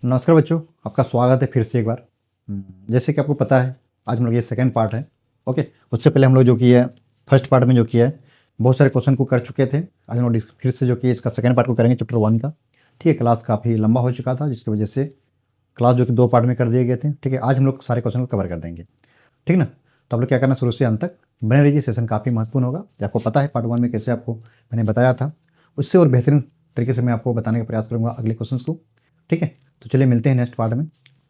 नमस्कार बच्चों, आपका स्वागत है फिर से एक बार। जैसे कि आपको पता है, आज हम लोग ये सेकंड पार्ट है। ओके, उससे पहले हम लोग जो किया है फर्स्ट पार्ट में जो किया है बहुत सारे क्वेश्चन को कर चुके थे। आज हम लोग फिर से जो कि इसका सेकंड पार्ट को करेंगे चैप्टर 1 का। ठीक है, क्लास काफ़ी लंबा हो चुका था जिसकी वजह से क्लास जो कि 2 पार्ट में कर दिए गए थे। ठीक है, आज हम लोग सारे क्वेश्चन को कवर कर देंगे। ठीक ना, तो आप लोग क्या करना, शुरू से अंत तक बने रहिए। सेशन काफ़ी महत्वपूर्ण होगा। आपको पता है पार्ट 1 में कैसे आपको मैंने बताया था, उससे और बेहतरीन तरीके से मैं आपको बताने का प्रयास करूँगा अगले क्वेश्चन को। ठीक है, तो चलिए मिलते हैं नेक्स्ट पार्ट में।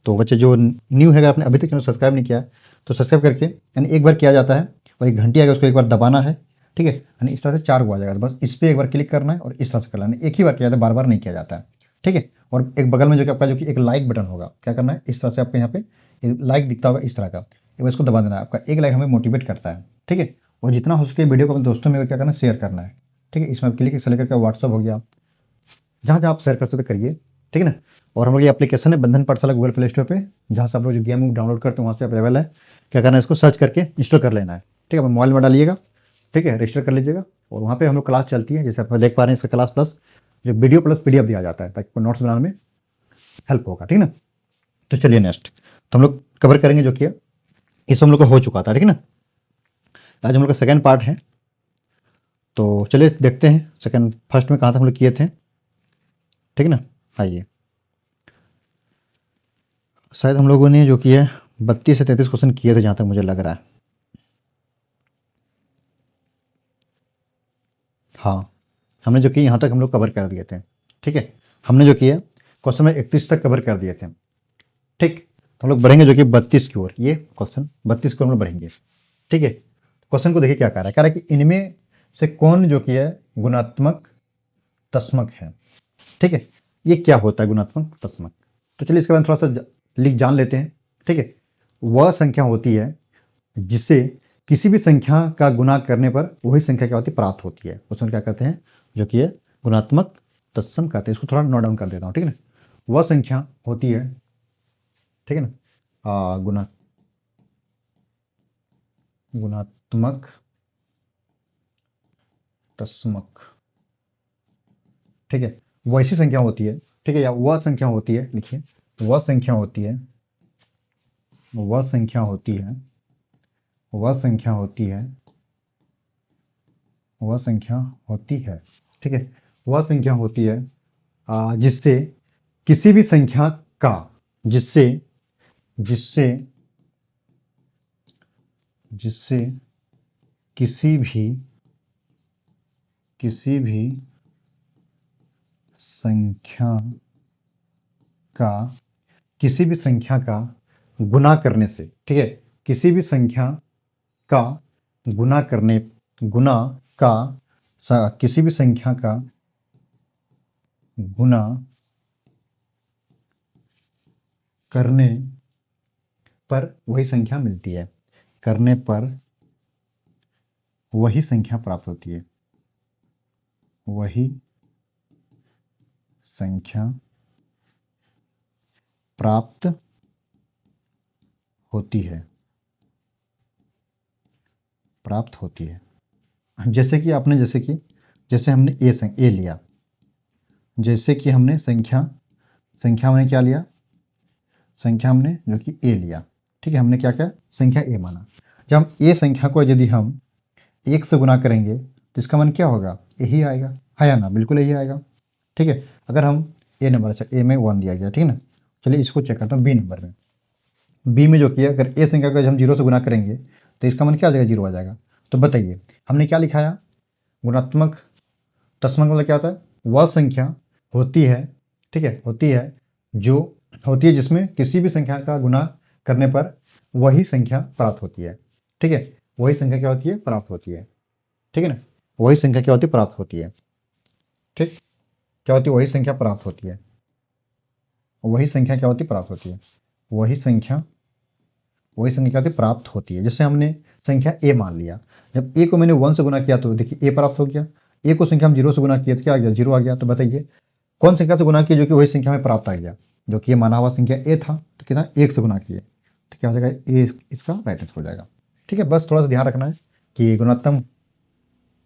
तो बच्चे जो न्यू है, अगर आपने अभी तक चैनल सब्सक्राइब नहीं किया है तो सब्सक्राइब करके, यानी एक बार किया जाता है और एक घंटी आएगा उसको एक बार दबाना है। ठीक है, यानी इस तरह से 4 को आ जाएगा, तो बस इस पर एक बार क्लिक करना है और इस तरह से करना है। एक ही बार किया जाता है, बार बार नहीं किया जाता है। ठीक है, और एक बगल में जो कि आपका जो कि एक लाइक बटन होगा, क्या करना है, इस तरह से आपको यहाँ पे लाइक दिखता होगा इस तरह का, एक बार इसको दबा देना है। आपका एक लाइक हमें मोटिवेट करता है। ठीक है, और जितना हो सके वीडियो को अपने दोस्तों में क्या करना है, शेयर करना है। ठीक है, इसमें क्लिक सेलेक्ट करके व्हाट्सअप हो गया, जहाँ जहाँ आप शेयर कर सकते करिए। ठीक है ना, और हम लोग ये एप्लीकेशन है बंधन पाठशाला गूगल प्ले स्टोर पे, जहाँ से आप लोग जो गेम डाउनलोड करते हैं वहाँ से अवेलेबल है। क्या करना है, इसको सर्च करके इंस्टॉल कर लेना है। ठीक है, मोबाइल में डालिएगा। ठीक है, रजिस्टर कर लीजिएगा और वहाँ पे हम लोग क्लास चलती है। जैसे आप देख पा रहे हैं, इसका क्लास प्लस जो वीडियो प्लस पीडीएफ दिया जाता है ताकि नोट्स बनाने में हेल्प होगा। ठीक है ना, तो चलिए नेक्स्ट तो हम लोग कवर करेंगे जो कि इस हम लोग का हो चुका था। ठीक है ना, आज हम लोग का सेकेंड पार्ट है। तो चलिए देखते हैं सेकेंड फर्स्ट में कहाँ तक हम लोग किए थे। ठीक है ना, आइए। शायद हम लोगों ने जो किया 32 से 33 क्वेश्चन किए थे जहाँ तक मुझे लग रहा है। हाँ, हमने जो कि यहाँ तक हम लोग कवर कर दिए थे। ठीक है, हमने जो किया क्वेश्चन में 31 तक कवर कर दिए थे। ठीक, तो हम लोग बढ़ेंगे जो कि 32 की ओर। ये क्वेश्चन 32 की ओर हम लोग बढ़ेंगे। ठीक है, क्वेश्चन को देखिए क्या कह रहा है कि इनमें से कौन जो कि है गुणात्मक तस्मक है। ठीक है, ये क्या होता है गुणात्मक तस्मक, तो चलिए इसके बारे में थोड़ा सा लिख जान लेते हैं। ठीक है, वह संख्या होती है जिससे किसी भी संख्या का गुना करने पर वही संख्या क्या होती है, प्राप्त होती है। उसमें क्या कहते हैं, जो कि है गुणात्मक तत्सम कहते हैं। इसको थोड़ा नोट डाउन कर देता हूँ। ठीक है ना, वह संख्या होती है, ठीक है ना, गुणात्मक तत्समक। ठीक है, वैसी संख्या होती है। ठीक है, या वह संख्या होती है, लिखिए वह संख्या होती है, वह संख्या होती है, वह संख्या होती है, वह संख्या होती है। ठीक है, वह संख्या होती है जिससे किसी भी संख्या का, जिससे जिससे जिससे किसी भी संख्या का किसी भी संख्या का गुना करने से, ठीक है, किसी भी संख्या का गुना करने गुना का किसी भी संख्या का गुना करने पर वही संख्या मिलती है, करने पर वही संख्या प्राप्त होती है, वही संख्या प्राप्त होती है, प्राप्त होती है। जैसे कि आपने जैसे हमने ए लिया, जैसे कि हमने संख्या में क्या लिया, संख्या हमने जो कि ए लिया। ठीक है, हमने क्या क्या संख्या ए माना। जब हम ए संख्या को यदि हम 1 से गुना करेंगे तो इसका मान क्या होगा, यही आएगा, है या ना, बिल्कुल यही आएगा। ठीक है, अगर हम ए नंबर, अच्छा ए में 1 दिया गया, ठीक है ना, चलिए इसको चेक करता हूँ बी नंबर में। बी में जो किया, अगर ए संख्या को हम 0 से गुना करेंगे तो इसका मान क्या आ जाएगा, 0 आ जाएगा। तो बताइए हमने क्या लिखाया, गुणात्मक तस्मक मतलब क्या होता है, वह संख्या होती है, ठीक है, होती है जिसमें किसी भी संख्या का गुना करने पर वही संख्या प्राप्त होती है। ठीक है, वही संख्या क्या होती है, प्राप्त होती है। ठीक है ना, वही संख्या क्या होती है, प्राप्त होती है। ठीक, क्या होती है, वही संख्या प्राप्त होती है, वही संख्या क्या होती है, प्राप्त होती है, वही संख्या क्या होती है, प्राप्त होती है। जैसे हमने संख्या ए मान लिया, जब ए को मैंने 1 से गुना किया तो देखिए ए प्राप्त हो गया। ए को संख्या हम 0 से गुना किया तो क्या आ गया, 0 आ गया। तो बताइए कौन संख्या से गुना किया जो कि वही संख्या में प्राप्त आ गया, जो कि ये माना हुआ संख्या ए था, तो कितना 1 से गुना किए तो क्या हो जाएगा, ए इसका राइट आंसर हो जाएगा। ठीक है, बस थोड़ा सा ध्यान रखना है कि गुणात्मक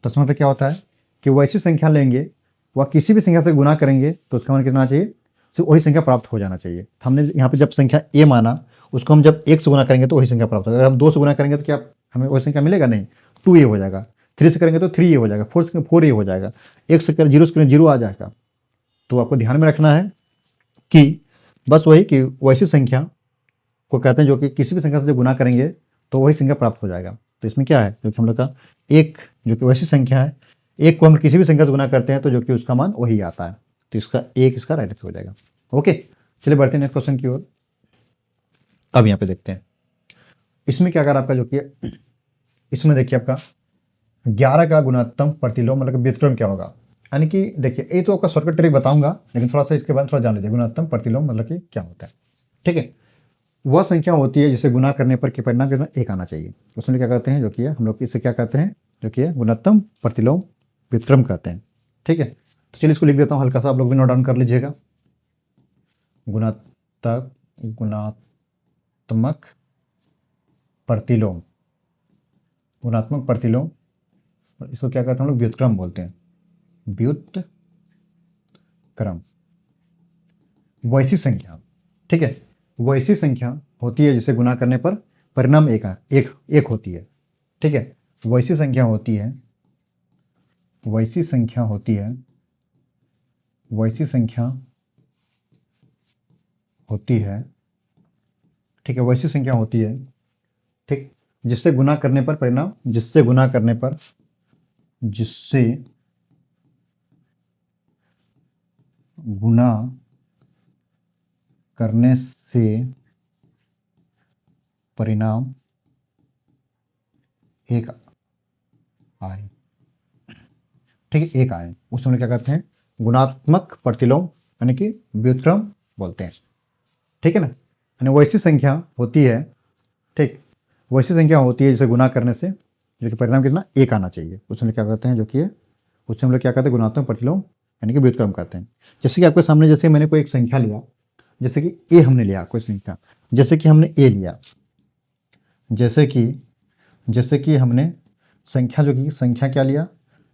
तस्मक क्या होता है कि वो ऐसी संख्या लेंगे, वह किसी भी संख्या से गुना करेंगे तो उसका मान कितना चाहिए, सिर्फ वही संख्या प्राप्त हो जाना चाहिए। हमने यहाँ पे जब संख्या ए माना, उसको हम जब 1 से गुना करेंगे तो वही संख्या प्राप्त होगा। अगर हम 2 से गुना करेंगे तो क्या हमें वही संख्या मिलेगा? नहीं, 2 ए हो जाएगा। 3 से करेंगे तो 3 ए हो जाएगा, 4 से 4 ए हो जाएगा, 1 से करें 0 से करें 0 आ जाएगा। तो आपको ध्यान में रखना है कि बस वही कि वैसी संख्या को कहते हैं जो कि किसी भी संख्या से जब गुना करेंगे तो वही संख्या प्राप्त हो जाएगा। तो इसमें क्या है, जो कि हम लोग का एक जो कि वैसी संख्या है, एक को हम किसी भी संख्या से गुना करते हैं तो जो कि उसका मान वही आता है। तो इसका एक इसका राइट आंसर हो जाएगा। ओके, चलिए बढ़ते हैं नेक्स्ट क्वेश्चन की ओर। अब यहाँ पे देखते हैं इसमें क्या कर आपका जो कि इसमें देखिए आपका 11 का गुणात्मक प्रतिलोम मतलब व्युत्क्रम क्या होगा। यानी कि देखिए ये तो आपका शॉर्टकट ट्रिक बताऊंगा, लेकिन थोड़ा सा इसके बाद थोड़ा जान लीजिए गुणात्मक प्रतिलोम मतलब कि क्या होता है। ठीक है, वह संख्या होती है जिसे गुना करने पर के परिणाम के एक आना चाहिए, उसमें क्या कहते हैं जो कि हम लोग इसे क्या कहते हैं जो कि गुणात्मक प्रतिलोम व्युत्क्रम कहते हैं। ठीक है, तो चलिए इसको लिख देता हूँ हल्का सा, आप लोग भी नोट डाउन कर लीजिएगा। गुणात्मक प्रतिलोम, गुणात्मक प्रतिलोम, इसको क्या कहते हैं हम लोग व्युत्क्रम बोलते हैं, व्युत्क्रम। वैसी संख्या, ठीक है, वैसी संख्या होती है जिसे गुना करने पर परिणाम एक होती है। ठीक है, वैसी संख्या होती है, वैसी संख्या होती है, वैसी संख्या होती है, ठीक है, वैसी संख्या होती है, ठीक, जिससे गुना करने पर परिणाम, जिससे गुना करने पर, जिससे गुना करने से परिणाम एक आए। ठीक है, एक आए, उस समय क्या कहते हैं गुणात्मक प्रतिलोम यानी कि व्युत्क्रम बोलते हैं। ठीक है ना, यानी वैसी संख्या होती है, ठीक, वैसी संख्या होती है जिसे गुना करने से जो कि परिणाम कितना एक आना चाहिए, उसमें क्या कहते हैं जो कि उससे हम लोग क्या कहते हैं गुणात्मक प्रतिलोम यानी कि व्युत्क्रम कहते हैं। जैसे कि आपके सामने जैसे मैंने कोई एक संख्या लिया, जैसे कि ए हमने लिया कोई संख्या, जैसे कि हमने ए लिया, जैसे कि हमने संख्या जो कि संख्या क्या लिया,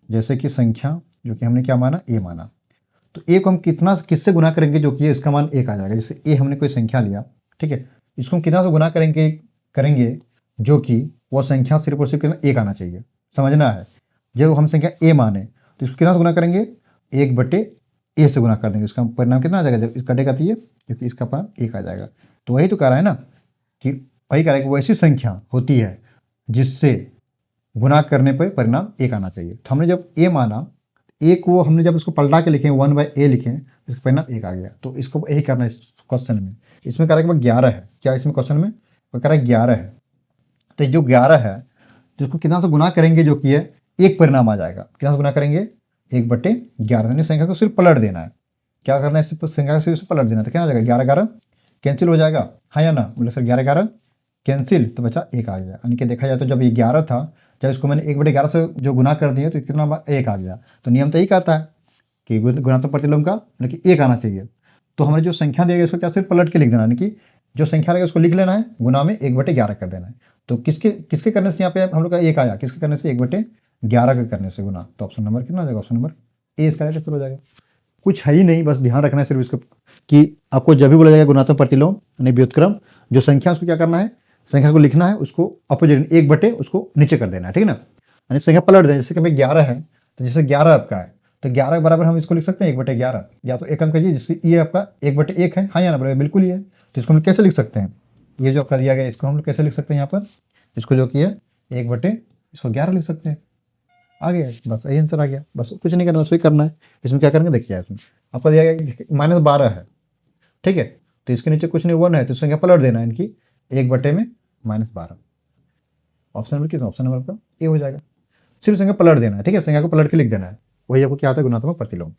जैसे कि संख्या जो कि हमने क्या माना ए माना, तो ए को हम कितना किससे गुना करेंगे जो कि इसका मान एक आ जाएगा। जैसे ए हमने कोई संख्या लिया, ठीक है, इसको हम कितना से गुना करेंगे जो कि वो संख्या सिर्फ और सिर्फ कितना एक आना चाहिए, समझना है। जब हम संख्या ए माने तो इसको कितना से गुना करेंगे, 1/a से गुना कर देंगे, इसका परिणाम कितना आ जाएगा, जब कटेगा तो ये क्योंकि इसका मान एक आ जाएगा। तो वही तो कह रहा है ना कि वही कह रहा है कि वैसी संख्या होती है जिससे गुना करने पर परिणाम एक आना चाहिए। तो हमने जब ए माना, ए को हमने जब इसको पलटा के लिखें 1/a लिखें, इसका परिणाम एक आ गया। तो इसको यही करना है इस क्वेश्चन में। इसमें कह रहा है कि 11 है, क्या इसमें क्वेश्चन में वो कह रहा है 11 है, तो जो 11 है तो इसको कितना से गुना करेंगे जो कि है एक परिणाम आ जाएगा। कितना से गुना करेंगे, 1/11, यानी संख्या को सिर्फ पलट देना है। क्या करना है, सिर्फ संख्या को सिर्फ पलट देना है। तो क्या हो जाएगा, 11-11 कैंसिल हो जाएगा, हाँ या ना, बोले सर 11-11 कैंसिल, तो बचा एक आ गया। यानी कि देखा जाए तो जब ये 11 था, जब इसको मैंने 1/11 से जो गुना कर दिया तो कितना एक आ गया। तो नियम तो यही कहता है कि गुणात्मक प्रतिलोम का लेकिन एक आना चाहिए। तो हमारी जो संख्या देगा इसको क्या सिर्फ पलट के लिख देना, यानी कि जो संख्या रहेगा उसको लिख लेना है, गुना में 1/11 कर देना है। तो किसके करने से यहाँ पे हम लोग का एक आया, किसके करने से 1/11 के करने से गुना। तो ऑप्शन नंबर कितना हो जाएगा, ऑप्शन नंबर ए इसका राइट आंसर हो जाएगा। कुछ है ही नहीं, बस ध्यान रखना है सिर्फ इसको कि आपको जब भी बोला जाएगा गुणात्मक प्रतिलोम यानी व्युत्क्रम, जो संख्या उसको क्या करना है, संख्या को लिखना है, उसको अपोजिट 1/, उसको नीचे कर देना है, ठीक है ना, यानी संख्या पलट दें। जैसे कि भाई 11 है, तो जैसे 11 आपका है तो 11 के बराबर हम इसको लिख सकते हैं 1/11, या तो एक हम कहिए जिससे ये आपका 1/1 है, हाँ या ना बराबर बिल्कुल ही है। तो इसको हम कैसे लिख सकते हैं, ये जो आपका दिया गया इसको हम लोग कैसे लिख सकते हैं, यहाँ पर इसको जो कि है 1/11 लिख सकते हैं, आ गया, बस यही आंसर आ गया। बस कुछ नहीं करना, वही करना है। इसमें क्या करेंगे देखिए, इसमें आपको दिया गया -12 है, ठीक है, तो इसके नीचे कुछ नहीं 1 है, तो संख्या पलट देना है इनकी 1/12। ऑप्शन नंबर कितना, ऑप्शन नंबर आपका ए हो जाएगा। सिर्फ संख्या पलट देना है, ठीक है, संख्या को पलट के लिख देना है, वही आपको क्या आता है गुणात्मक प्रतिलोम।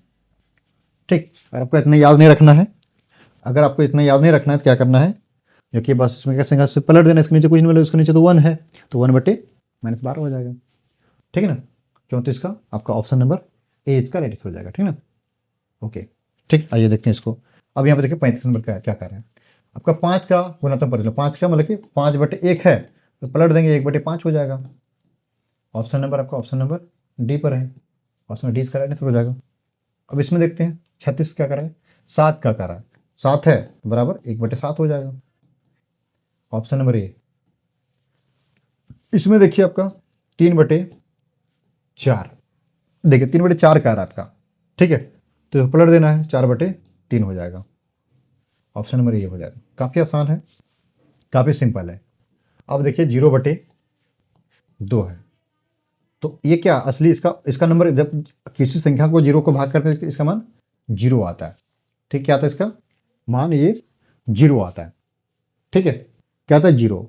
ठीक, अगर आपको इतना याद नहीं रखना है, अगर आपको इतना याद नहीं रखना है तो क्या करना है, जो कि बस इसमें क्या संख्या से पलट देना, इसके नीचे कुछ नहीं मिला, इसके नीचे तो 1 है, तो 1/12 हो जाएगा, ठीक है ना। 34 का आपका ऑप्शन नंबर ए इसका राइट हो जाएगा, ठीक है ना। ओके, ठीक, आइए देखते हैं इसको। अब यहाँ पे देखिए 35 नंबर का क्या कर रहे हैं, आपका 5 का गुणात्मक प्रतिलोम, 5 का मतलब कि 5/1 है, तो पलट देंगे 1/5 हो जाएगा। ऑप्शन नंबर आपका ऑप्शन नंबर डी पर है, ऑप्शन डी इसका राइट आंसर हो जाएगा। अब इसमें देखते हैं 36 क्या कर रहा है, 7 का कर रहा है, 7 है तो बराबर 1/7 हो जाएगा। Option number A. इसमें देखिए आपका 3/4, देखिए 3/4 का आ रहा है आपका, ठीक है, तो इसको पलट देना है, 4/3 हो जाएगा। ऑप्शन नंबर ए हो जाएगा। काफ़ी आसान है, काफ़ी सिंपल है। अब देखिए 0/2 है, तो ये क्या असली इसका नंबर, जब किसी संख्या को 0 को भाग करते हैं इसका मान 0 आता है। ठीक, क्या आता है इसका मान, ये 0 आता है। ठीक है, क्या आता है 0।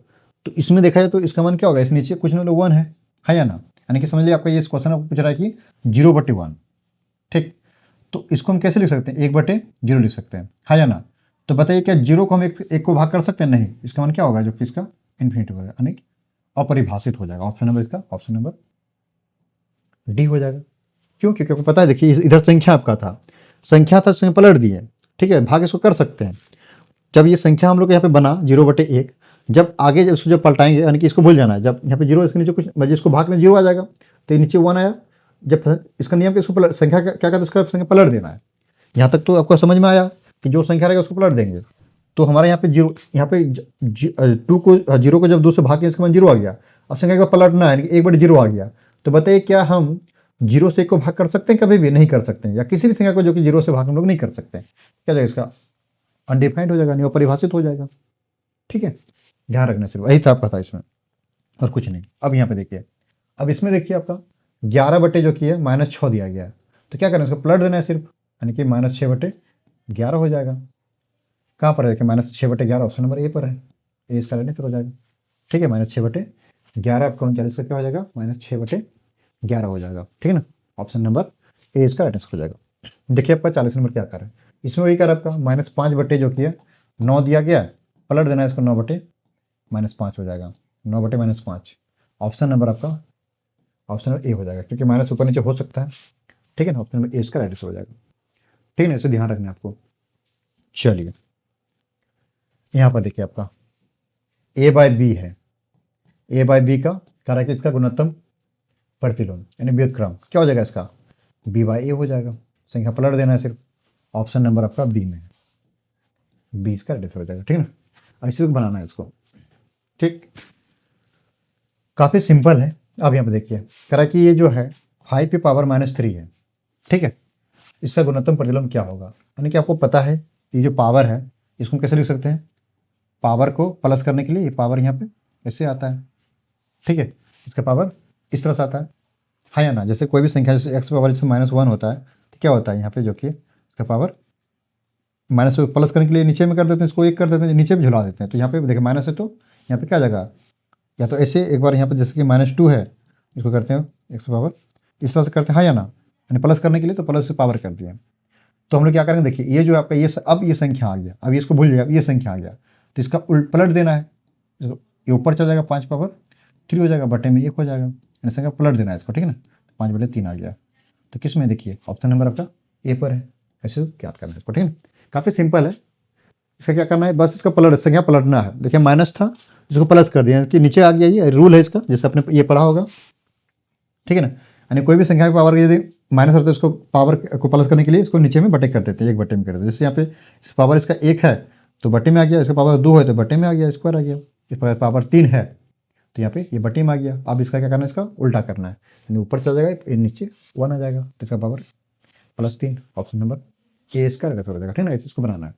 तो इसमें देखा जाए तो इसका मान क्या होगा, इस नीचे कुछ नहीं 1 है या ना। यानी कि समझ लीजिए आपका ये क्वेश्चन आपको पूछ रहा है कि 0/1। ठीक, तो इसको हम कैसे लिख सकते हैं, 1/0 लिख सकते हैं, है या ना। तो बताइए क्या 0 को हम एक को भाग कर सकते हैं, नहीं। इसका मान क्या होगा, जो कि इसका इन्फिनिटी होगा, यानी अपरिभाषित हो जाएगा। ऑप्शन नंबर इसका ऑप्शन नंबर डी हो जाएगा। क्यों, क्योंकि आपको पता है, देखिए इधर संख्या आपका था, संख्या था, संख्या पलट दी है। ठीक है, भाग इसको कर सकते हैं। जब ये संख्या हम लोग यहाँ पे बना 0/1, जब आगे इसको जब पलटाएंगे, यानी कि इसको भूल जाना है, जब यहाँ पे 0 इसके नीचे कुछ, इसको भाग में 0 आ जाएगा, तो नीचे 1 आया। जब इसका नियम, इसको पलट, संख्या क्या कहते हैं, इसका संख्या पलट देना है। यहाँ तक तो आपको समझ में आया कि जो संख्या रहेगा उसको पलट देंगे। तो हमारे यहाँ पे 0, यहाँ पे 2 को 0 को जब 2 से भाग के इसका मान 0 आ गया, और संख्या का पलटना है, 1/0 आ गया। तो बताइए क्या हम 0 से 1 को भाग कर सकते हैं, कभी भी नहीं कर सकते हैं, या किसी भी संख्या को जो कि 0 से भाग हम लोग नहीं कर सकते हैं। क्या जाएगा इसका, अनडिफाइंड हो जाएगा, नहीं अपरिभाषित हो जाएगा। ठीक है, ध्यान रखना, सिर्फ यही था आपका था इसमें, और कुछ नहीं। अब यहाँ पे देखिए, अब इसमें देखिए आपका 11 जो कि है -6 दिया गया है, तो क्या करना है, इसको पलट देना है सिर्फ, यानी कि -6/11 हो जाएगा। कहाँ पर है, कि -6/11 ऑप्शन नंबर ए पर है, ए इसका लेने फिर हो जाएगा। ठीक है, -6/11 आपका 39 का क्या हो जाएगा, -6/11 हो जाएगा। ठीक है ना, ऑप्शन नंबर ए इसका राइट आंसर हो जाएगा। देखिए आपका 40 नंबर क्या कर रहा है, इसमें वही कर आपका -5 जो कि है 9 दिया गया, पलट देना है इसको, 9/-5 हो जाएगा, 9/-5। ऑप्शन नंबर आपका ऑप्शन नंबर ए हो जाएगा, क्योंकि माइनस ऊपर नीचे हो सकता है। ठीक है ना, ऑप्शन नंबर ए इसका राइट आंसर हो जाएगा। ठीक है ना, इसे ध्यान रखना है आपको। चलिए यहाँ पर देखिए आपका a/b है, a/b का कह रहा है कि इसका गुणोत्तम प्रतिलोम यानी व्युत्क्रम क्या हो जाएगा, इसका b/a हो जाएगा। संख्या पलट देना है सिर्फ, ऑप्शन नंबर आपका बी में है, बी इसका राइट आंसर हो जाएगा। ठीक है ना, ऐसे बनाना है इसको। ठीक, काफ़ी सिंपल है। अब यहाँ पे देखिए कह रहा है कि ये जो है 5 है। ठीक है, इसका गुणोत्तम प्रतिलोम क्या होगा, यानी कि आपको पता है ये जो पावर है इसको कैसे लिख सकते हैं, पावर को प्लस करने के लिए ये पावर यहाँ पे ऐसे आता है। ठीक है, इसका पावर इस तरह से आता है या ना। जैसे कोई भी संख्या, जैसे x पावर जैसे -1 होता है, तो क्या होता है यहाँ पे, जो कि इसका पावर माइनस प्लस करने के लिए नीचे में कर देते हैं, इसको 1 कर देते हैं, नीचे भी झुला देते हैं। तो यहाँ पे देखिए माइनस है, तो यहाँ पे क्या जाएगा, या तो ऐसे एक बार यहाँ पे जैसे कि -2 है, इसको करते हैं x पावर इस तरह से करते हैं, या ना, यानी प्लस करने के लिए तो प्लस से पावर कर दिया। तो हम लोग क्या करेंगे, देखिए ये जो आपका ये अब ये संख्या आ गया, अब इसको भूल जाइए, अब ये संख्या आ गया, तो इसका उल्ट पलट देना है, ये ऊपर चल जाएगा, 5/3 हो जाएगा, बटे में 1 हो जाएगा, यानी संख्या पलट देना है इसको। ठीक है ना, 5/3 आ गया, तो किस में देखिए ऑप्शन नंबर आपका ए पर है। ऐसे क्या करना है इसको। ठीक है, काफ़ी सिंपल है। इसका क्या करना है, बस इसका संख्या पलटना है। देखिए माइनस था, इसको प्लस कर दिया कि नीचे आ गया, ये रूल है इसका, जैसे आपने ये पढ़ा होगा। ठीक है ना, यानी कोई भी संख्या की पावर यदि माइनस रहता है, उसको पावर को प्लस करने के लिए इसको नीचे में बटे कर देते हैं, 1 बटे में कर देते हैं। जैसे यहाँ पे इस पावर इसका 1 है तो बटे में आ गया, इसका पावर 2 है तो बटे में आ गया, स्क्वायर आ गया। इस पर पावर 3 है तो यहाँ पे ये बटे में आ गया। अब इसका क्या करना है, इसका उल्टा करना है, यानी ऊपर चल जाएगा, ये नीचे 1 आ जाएगा, तो इसका पावर +3। ऑप्शन नंबर ए इसका आंसर हो जाएगा। ठीक है ना, इसको बनाना है।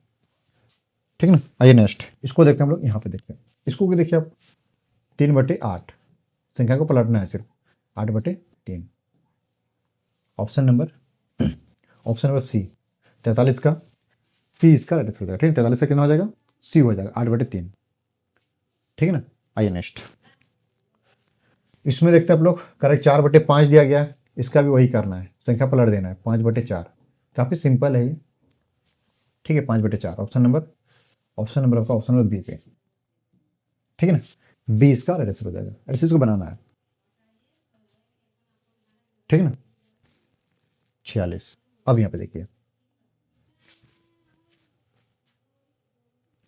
ठीक है ना, आइए नेक्स्ट इसको देखते हैं हम लोग। यहाँ पे देखते हैं इसको, भी देखिए आप 3/8 संख्या को पलटना है सिर्फ, 8/3। ऑप्शन नंबर सी 43 का सी इसका राइट हो जाएगा। ठीक है, 43 से कितना हो जाएगा, सी हो जाएगा, 8/3। ठीक है ना, आइए नेक्स्ट इसमें देखते हैं आप लोग। करेक्ट 4/5 दिया गया है, इसका भी वही करना है, संख्या पलट देना है, 5/4। काफ़ी सिंपल है ये। ठीक है, 5/4 ऑप्शन नंबर आपका ऑप्शन नंबर बी पे। ठीक है ना, बी इसका राइट आंसर हो जाएगा। ऐसे इसको बनाना है। ठीक है ना, 46। अब यहाँ पे देखिए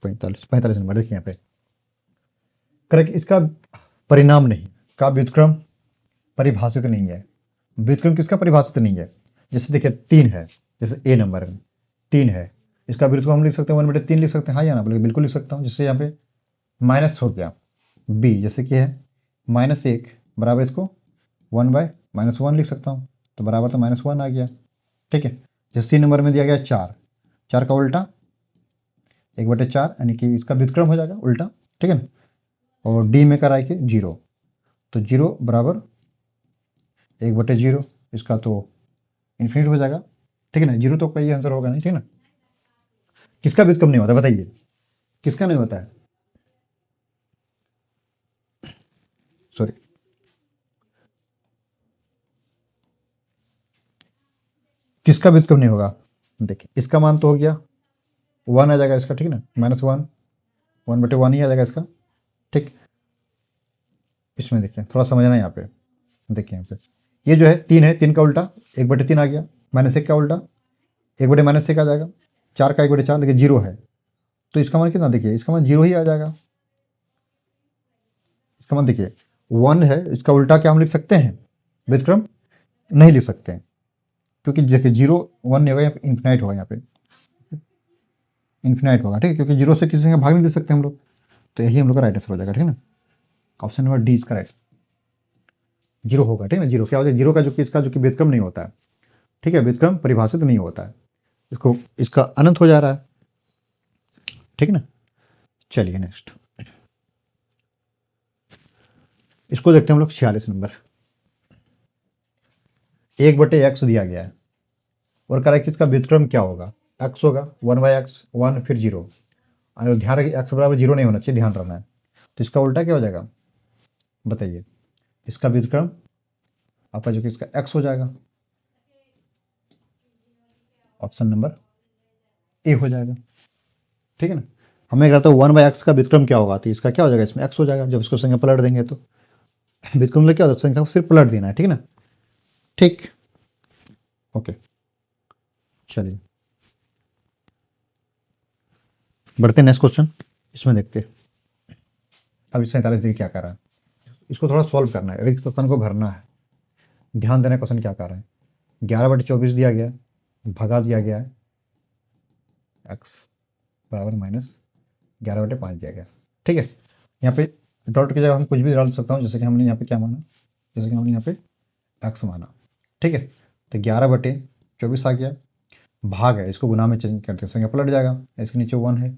45 नंबर देखिए यहाँ पे। करेक्ट, इसका परिणाम नहीं का व्युत्क्रम परिभाषित नहीं है। व्युत्क्रम किसका परिभाषित नहीं है, जैसे देखिए 3 है, जैसे ए नंबर में 3 है, इसका विरुद्ध को हम लिख सकते हैं 1/3 लिख सकते हैं, हाँ या ना बोले बिल्कुल लिख सकता हूँ। जिससे यहाँ पे माइनस हो गया b, जैसे कि है -1 बराबर इसको 1/-1 लिख सकता हूँ, तो बराबर तो -1 आ गया। ठीक है, जैसे सी नंबर में दिया गया 4, 4 का उल्टा 1/4 यानी कि इसका व्युत्क्रम हो जाएगा उल्टा। ठीक है ना, और डी में कराए के 0, तो 0 बराबर 1/0, इसका तो इन्फिनिट हो जाएगा। ठीक है ना, 0 तो कोई आंसर होगा नहीं। ठीक है ना, किसका व्युत्क्रम नहीं होता बताइए, किसका नहीं होता है? सॉरी, किसका व्युत्क्रम नहीं होगा? देखिए इसका मान तो हो गया 1 आ जाएगा इसका। ठीक है ना, -1, 1/1 ही आ जाएगा इसका। ठीक, इसमें देखिए थोड़ा समझना है यहाँ पे। देखिए यहाँ पे ये जो है 3 है, 3 का उल्टा 1/3 आ गया, -1 का उल्टा 1/-1 आ जाएगा, 4 का 1/4 देखिए 0 है, तो इसका मान कितना? देखिए इसका मान 0 ही आ जाएगा। इसका मान देखिए 1 है, इसका उल्टा क्या हम लिख सकते हैं? व्युत्क्रम नहीं लिख सकते हैं, क्योंकि देखिए 0 1 नहीं होगा, यहाँ पे इन्फिनाइट होगा, यहाँ पे इन्फिनाइट होगा। ठीक है, क्योंकि 0 से किसी का भाग नहीं दे सकते हम लोग, तो यही हम लोग का राइट आंसर हो जाएगा। ठीक है ना, ऑप्शन नंबर डी इसका राइट 0 होगा। ठीक है ना, 0 क्या होता है? 0 का जो कि इसका जो कि व्युत्क्रम नहीं होता है। ठीक है, व्युत्क्रम परिभाषित नहीं होता है, इसको इसका अनंत हो जा रहा है। ठीक है ना, चलिए नेक्स्ट इसको देखते हैं हम लोग। 46 नंबर, 1/x दिया गया है और कह रहा है कि इसका व्युत्क्रम क्या होगा? x होगा, 1/x 1 फिर 0, और ध्यान रखिए x बराबर 0 नहीं होना चाहिए, ध्यान रखना है। तो इसका उल्टा क्या हो जाएगा बताइए? इसका व्युत्क्रम आपका जो कि इसका x हो जाएगा, ऑप्शन नंबर ए हो जाएगा। ठीक है ना, हमें कहा था 1/x का व्युत्क्रम क्या होगा, तो इसका क्या हो जाएगा? इसमें x हो जाएगा। जब इसको संख्या पलट देंगे तो व्युत्क्रम मतलब क्या होता है? संख्या को सिर्फ पलट देना है। ठीक है ना, ठीक, ओके चलिए बढ़ते नेक्स्ट क्वेश्चन। इसमें देखते हैं अब 47 देखिए क्या कर रहा है, इसको थोड़ा सॉल्व करना है, रिक्त क्वेश्चन को भरना है। ध्यान देना क्वेश्चन क्या कर रहा है। 11/24 दिया गया है, भगा दिया गया है, x बराबर -11/5 दिया गया। ठीक है, यहाँ पे डॉट की जगह हम कुछ भी डाल सकता हूँ, जैसे कि हमने यहाँ पे क्या माना, जैसे कि हमने यहाँ पे x माना। ठीक है, तो 11/24 आ गया, भाग है, इसको गुना में चेंज करते संख्या पलट जाएगा, इसके नीचे 1 है,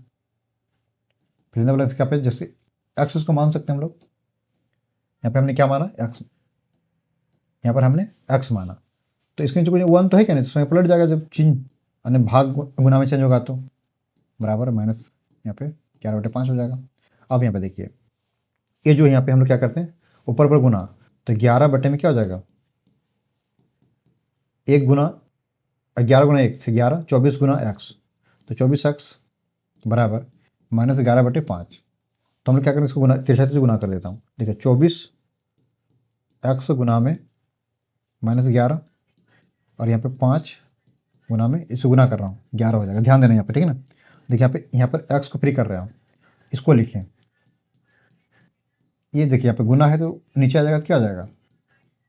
फिर बोला इसका पे जैसे x इसको मान सकते हैं हम लोग। यहाँ पे हमने क्या माना? x, यहाँ पर हमने x माना, तो इसके नीचे कुछ 1 तो है क्या नहीं, तो संख्या पलट जाएगा जब चिन्ह यानी भाग गुना में चेंज होगा, तो बराबर माइनस यहाँ पे 11/5 हो जाएगा। अब यहाँ पे देखिए ये जो यहाँ पे हम लोग क्या करते हैं, ऊपर पर गुना, तो 11 में क्या हो जाएगा? 1 गुना 11 गुना 1 से 11, 24 गुना x, तो 24x बराबर -11/5। तो हम लोग क्या करें, इसको गुना तिरछाई से गुना कर देता हूँ। देखिए 24x गुना में -11 और यहाँ पे 5 गुना में इसको गुना कर रहा हूँ, 11 हो जाएगा। ध्यान देना यहाँ पे। ठीक है ना, देखिए यहाँ पर x को फ्री कर रहा हूँ, इसको लिखें, ये देखिए यहाँ पे गुना है तो नीचे आ जाएगा, क्या आ जाएगा?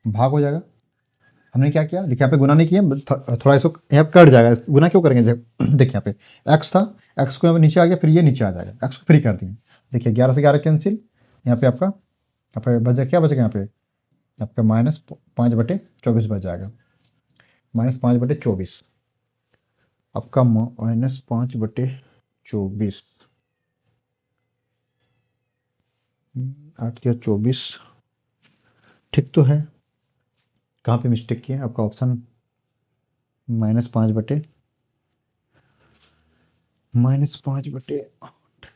भाग हो जाएगा। हमने क्या किया, देखिए यहाँ पे गुना नहीं किया, थोड़ा इसको यहाँ पे कट जाएगा। गुना क्यों करेंगे? देखिए यहाँ पे x था, x को यहाँ पे नीचे आ गया, फिर ये नीचे आ जाएगा, x को फ्री कर दिए। देखिए 11 से 11 कैंसिल, यहाँ पे आपका यहाँ पे बच जाए, क्या बचेगा? यहाँ पे आपका -5/24 बच जाएगा, -5/24 आपका -5/24 8 या 24 ठीक तो है। कहाँ पे मिस्टेक किया? आपका ऑप्शन -5/,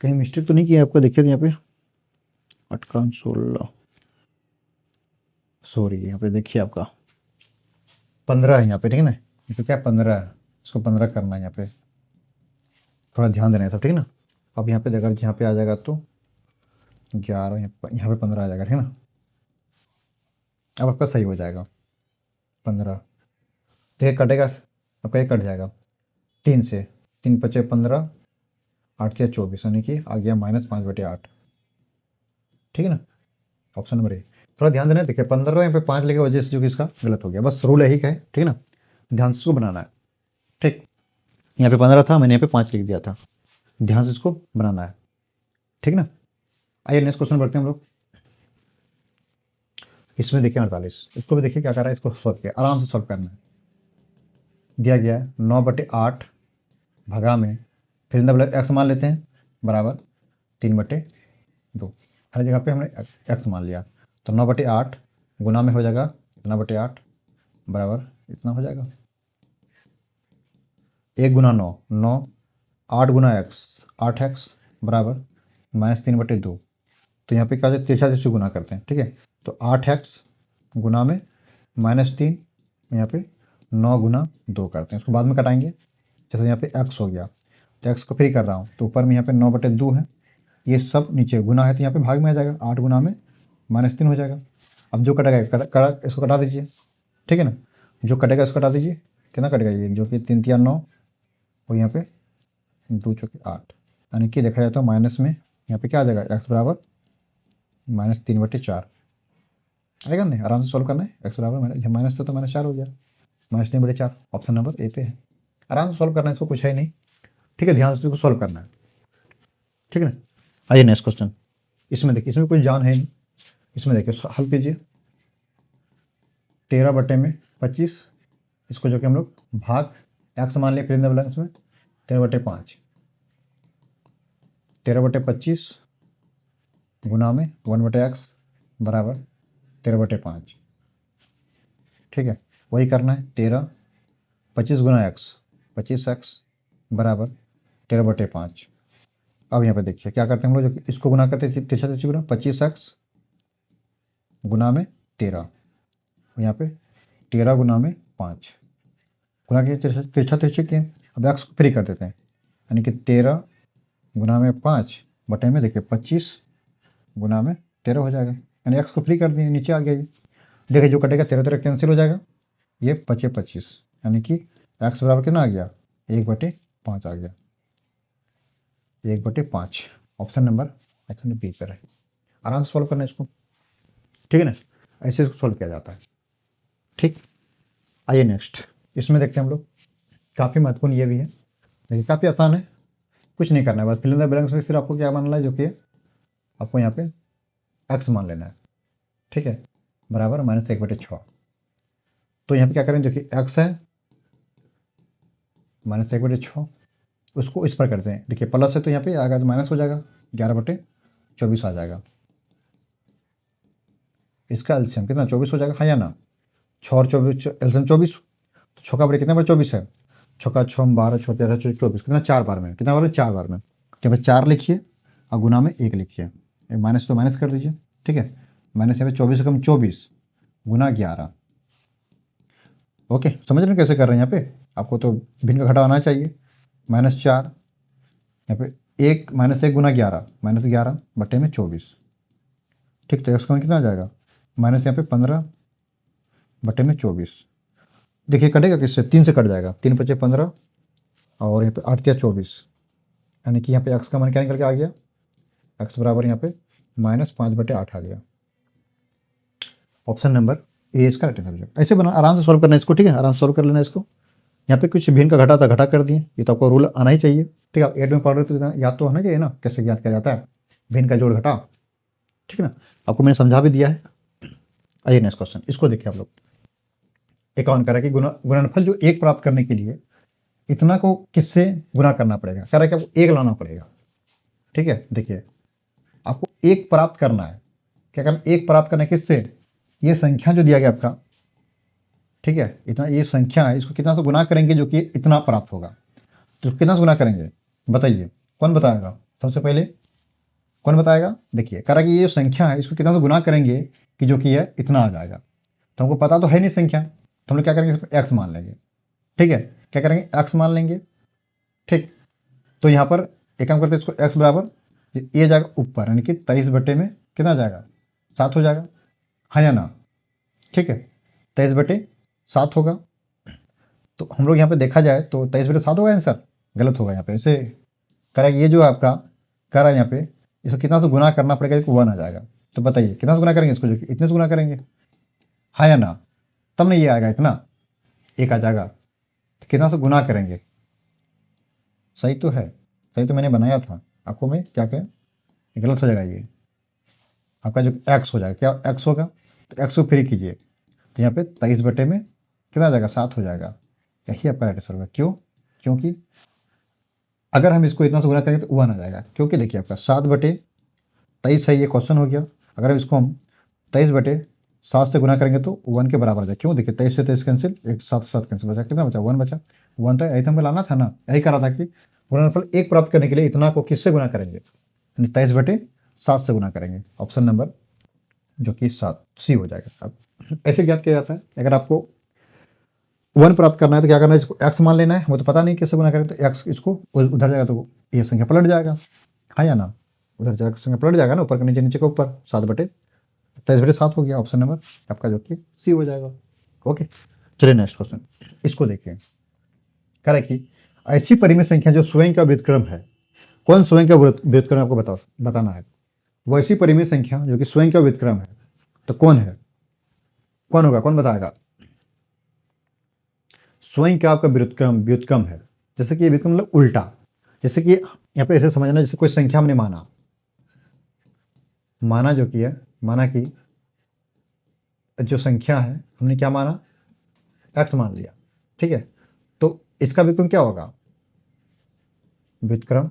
कहीं मिस्टेक तो नहीं किया आपका? देखिए यहाँ पे 8 सॉरी, यहाँ पे देखिए आपका 15 है यहाँ पे। ठीक है ना, यहाँ पे क्या 15 है, इसको 15 करना है, यहाँ पे थोड़ा ध्यान देना है सब। ठीक है ना, अब यहाँ पे अगर यहाँ पे आ जाएगा तो 11, यहाँ पे 15 आ जाएगा। ठीक है ना, अब आपका सही हो जाएगा 15। देखिए कटेगा आपका, ये कट जाएगा 3 से, 3 × 5 = 15, 8 या 24 यानी कि आ गया -5/8। ठीक है ना, ऑप्शन नंबर ए। थोड़ा ध्यान देना, देखिए 15 यहाँ पे 5 लेके वजह से जो कि इसका गलत हो गया, बस रूल यही का है। ठीक है ना, ध्यान से इसको बनाना है। ठीक, यहाँ पे 15 था, मैंने यहाँ पे 5 लिख दिया था। ध्यान से इसको बनाना है, ठीक ना। आइए नेक्स्ट क्वेश्चन बढ़ते हैं हम लोग। इसमें देखिए 48, इसको भी देखिए क्या कर रहा है, इसको सॉल्व किया, आराम से सॉल्व करना है। दिया गया है 9/8 भगा में, फिर डबल एक्स मान लेते हैं, बराबर 3/2। हर जगह पे हमने एक्स मान लिया, तो 9/8 गुना में हो जाएगा 9/8 बराबर इतना हो जाएगा, 1 गुना 9 9, 8 गुना एक्स 8x बराबर -3/2। तो यहाँ पे क्या होता है, तिरछा तिरछी गुना करते हैं, ठीक है। तो 8x गुना में -3, यहाँ पे 9 गुना 2 करते हैं, उसको बाद में कटाएंगे। जैसे यहाँ पे x हो गया, तो x को फ्री कर रहा हूँ, तो ऊपर में यहाँ पे 9/2 है, ये सब नीचे गुना है, तो यहाँ पे भाग में आ जाएगा, 8 गुना में -3 हो जाएगा। अब जो कटेगा इसको कटा दीजिए, ठीक है ना। जो कटेगा इसको कटा दीजिए, कितना कटेगा ये, जो कि 3 3 9 और यहाँ पे 2 चौके 8, यानी कि देखा जाए तो माइनस में यहाँ पे क्या आ जाएगा, x बराबर -3/4 आएगा। नहीं, आराम से सॉल्व करना है। x बराबर माइनस तो -4 हो गया, -3/4 ऑप्शन नंबर ए पे है। आराम से सॉल्व करना है, इसको कुछ है नहीं, ठीक है। ध्यान से इसको सॉल्व करना है, ठीक है ना। आइए नेक्स्ट क्वेश्चन। इसमें देखिए, इसमें कोई जान है नहीं, इसमें देखिए हल कीजिए। 13/25, इसको जो कि हम लोग भाग एक्स मान लिया, फिर बैलेंस में 13/5, 13/25 गुना में 1/x बराबर 13/5, ठीक है। वही करना है, 13 25 गुना x 25x बराबर 13/5। अब यहाँ पे देखिए क्या करते हैं हम लोग, जो इसको गुना करते हैं तिरछा तिरछी गुना, 25x गुना में 13, यहाँ पे 13 गुना में 5 गुना किए, तिरछा तिरछी किए। अब x को फ्री कर देते हैं, यानी कि 13 गुना में 5 बटे में देखिए 25 गुना में 13 हो जाएगा, यानी x को फ्री कर दिए, नीचे आ गया ये। देखिए जो कटेगा 13 13 कैंसिल हो जाएगा, ये 25, यानी कि x बराबर कितना आ गया, 1/5 आ गया, 1/5। ऑप्शन नंबर बी पर है। आराम से सॉल्व करना है इसको, ठीक है ना। ऐसे इसको सॉल्व किया जाता है, ठीक। आइए नेक्स्ट, इसमें देखते हैं हम लोग। काफ़ी महत्वपूर्ण ये भी है, देखिए काफ़ी आसान है, कुछ नहीं करना है, बस फिल इन द ब्लैंक्स में सिर्फ आपको क्या मानना है, जो कि आपको यहाँ पे x मान लेना है, ठीक है, बराबर -1/6। तो यहाँ पे क्या करें, जो कि x है -1/6, उसको इस पर करते हैं। देखिए प्लस है तो यहाँ पे आएगा तो माइनस हो जाएगा, 11/24 आ जाएगा। इसका एलसीएम कितना 24 हो जाएगा, हाँ या ना। 6 और 24 एलसीएम 24, तो 6 का बड़े कितने बार 24 है, 6 का 6 12 6 13 24, कितना 4 बार में, कितना बार 4 बार में। तो यहाँ पे 4 लिखिए और गुना में 1 लिखिए, माइनस तो माइनस कर दीजिए, ठीक है। माइनस यहाँ पे 24 कम 24 गुना 11। ओके, समझ रहे हैं कैसे कर रहे हैं। यहाँ पे आपको तो भिन्न का घटा आना चाहिए, -4 यहाँ पे 1 -1 गुना 11 -11 बटे में 24, ठीक। तो एक्स का कितना आ जाएगा, माइनस यहाँ पे 15 बटे में 24। देखिए कटेगा किससे, 3 से कट जाएगा, 3 × 5 = 15 और यहाँ पे 8 × 24, यानी कि यहाँ पे एक्स का मान क्या निकल के आ गया, एक्स बराबर यहाँ पे -5/8 आ गया। ऑप्शन नंबर ए इसका राइट आंसर। ऐसे बना, आराम से सॉल्व करना है इसको, ठीक है। आराम से सॉल्व कर लेना इसको। यहाँ पे कुछ भिन्न का घटा था, घटा कर दिए, ये तो आपको रूल आना ही चाहिए, ठीक है। आप 8 में पढ़ रहे तो याद तो होना चाहिए ना, कैसे याद किया जाता है भिन्न का जोड़ घटा, ठीक है ना। आपको मैंने समझा भी दिया है। आइए नेक्स्ट क्वेश्चन, इसको देखिए आप लोग। एक और कह रहा है कि गुणनफल जो 1 प्राप्त करने के लिए इतना को किससे गुना करना पड़ेगा, कह रहा है कि आपको 1 लाना पड़ेगा, ठीक है। देखिए आपको 1 प्राप्त करना है, क्या करना, 1 प्राप्त करना है किससे, ये संख्या जो दिया गया आपका, ठीक है, इतना ये संख्या है, इसको कितना से गुना करेंगे जो कि इतना प्राप्त होगा। तो कितना से गुना करेंगे बताइए, कौन बताएगा सबसे पहले, कौन बताएगा। देखिए कह रहा है कि ये संख्या है, इसको कितना से गुना करेंगे कि जो कि है इतना आ जाएगा। तो हमको पता तो है नहीं संख्या, तो हम लोग क्या करेंगे, एक्स मान लेंगे, ठीक है। क्या करेंगे, एक्स मान लेंगे, ठीक। तो यहाँ पर एक काम करते हैं, इसको एक्स बराबर ये जाएगा ऊपर, यानी कि 23 बटे में कितना जाएगा, 7 हो जाएगा, हाँ या ना, ठीक है। 23/7 होगा। तो हम लोग यहाँ पे देखा जाए तो 23/7 होगा आंसर, गलत होगा यहाँ पे। ऐसे करेगा, ये जो आपका कर रहा है यहाँ पे, इसको कितना से गुना करना पड़ेगा, इसको 1 आ जाएगा। तो बताइए कितना से गुना करेंगे इसको, जो कि इतने से गुना करेंगे, हाँ या ना, तब नहीं ये आएगा, इतना 1 आ जाएगा। तो कितना से गुना करेंगे, सही तो है, सही तो मैंने बनाया था, आपको मैं क्या कहें ये गलत हो जाएगा। ये आपका जो एक्स हो जाएगा, क्या एक्स होगा, तो एक्स को फ्री कीजिए तो यहाँ पे 23 बटे में कितना आ जाएगा, 7 हो जाएगा। यही आपका राइट आंसर होगा। क्यों? क्योंकि अगर हम इसको इतना से गुना करेंगे तो 1 आ जाएगा, क्योंकि देखिए आपका 7/23 है, ये क्वेश्चन हो गया। अगर हम इसको हम 23/7 से गुना करेंगे तो 1 के बराबर आ जाए। क्यों? देखिए 23 से 23 कैंसिल, एक 7 से 7 कैंसिल, बचा कितना बचा, 1 बचा। 1 तो यही तो हमें लाना था ना, यही करा था कि गुणनफल 1 प्राप्त करने के लिए इतना को किससे गुना करेंगे, 23/7 से गुना करेंगे। ऑप्शन नंबर जो कि 7 सी हो जाएगा। अब ऐसे ज्ञात किया जाता है, अगर आपको 1 प्राप्त करना है तो क्या करना है, इसको x मान लेना है, वो तो पता नहीं किससे गुना करें, तो x इसको उधर जाएगा तो ये संख्या पलट जाएगा, हाँ या ना, उधर जाकर संख्या पलट जाएगा ना, ऊपर के नीचे, नीचे के ऊपर, 7/23/7 हो गया। ऑप्शन नंबर आपका जो कि सी हो जाएगा। ओके, चलिए नेक्स्ट क्वेश्चन, इसको देखिए। कह रहा है कि ऐसी परिमेय संख्या जो स्वयं का व्युत्क्रम है, कौन स्वयं का व्युत्क्रम आपको बताना है। वैसी परिमेय संख्या जो कि स्वयं का व्युत्क्रम है तो कौन है, कौन होगा, कौन बताएगा। स्वयं का आपका व्युत्क्रम है, जैसे कि ये व्युत्क्रम मतलब उल्टा, जैसे कि यहाँ पे ऐसे समझना, जैसे कोई संख्या हमने माना जो कि है, माना कि जो संख्या है हमने क्या माना, x मान लिया, ठीक है। तो इसका व्युत्क्रम क्या होगा, व्युत्क्रम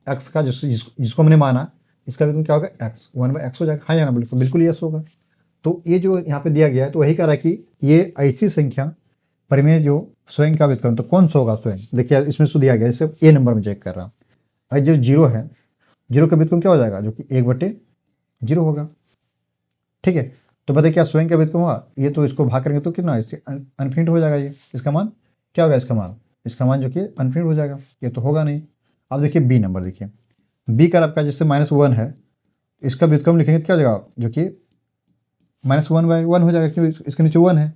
x का जिसको हमने माना, इसका व्युत्क्रम क्या होगा, x 1/x हो जाएगा, हाँ या ना, बिल्कुल बिल्कुल यस होगा। तो ये जो यहाँ पे दिया गया है तो वही कह रहा है कि ये ऐसी संख्या परिमेय जो स्वयं का व्युत्क्रम, तो कौन सा होगा स्वयं। देखिए इसमें सु दिया गया, जैसे ए नंबर में चेक कर रहा हूँ, और जो 0 है, 0 का व्युत्क्रम क्या हो जाएगा, जो कि 1/0 होगा, ठीक है। तो बताइए क्या स्वयं का व्युत्क्रम हुआ, ये तो इसको भाग करेंगे तो कितना, इससे अनफिनिट हो जाएगा। ये इसका मान क्या होगा, इसका मान जो कि अनफिनिट हो जाएगा, ये तो होगा नहीं। अब देखिए बी नंबर, देखिए बी का आपका जैसे -1 है, इसका व्युत्क्रम लिखेंगे तो क्या हो जाएगा, जो कि -1/1 हो जाएगा, क्योंकि इसके नीचे 1 है,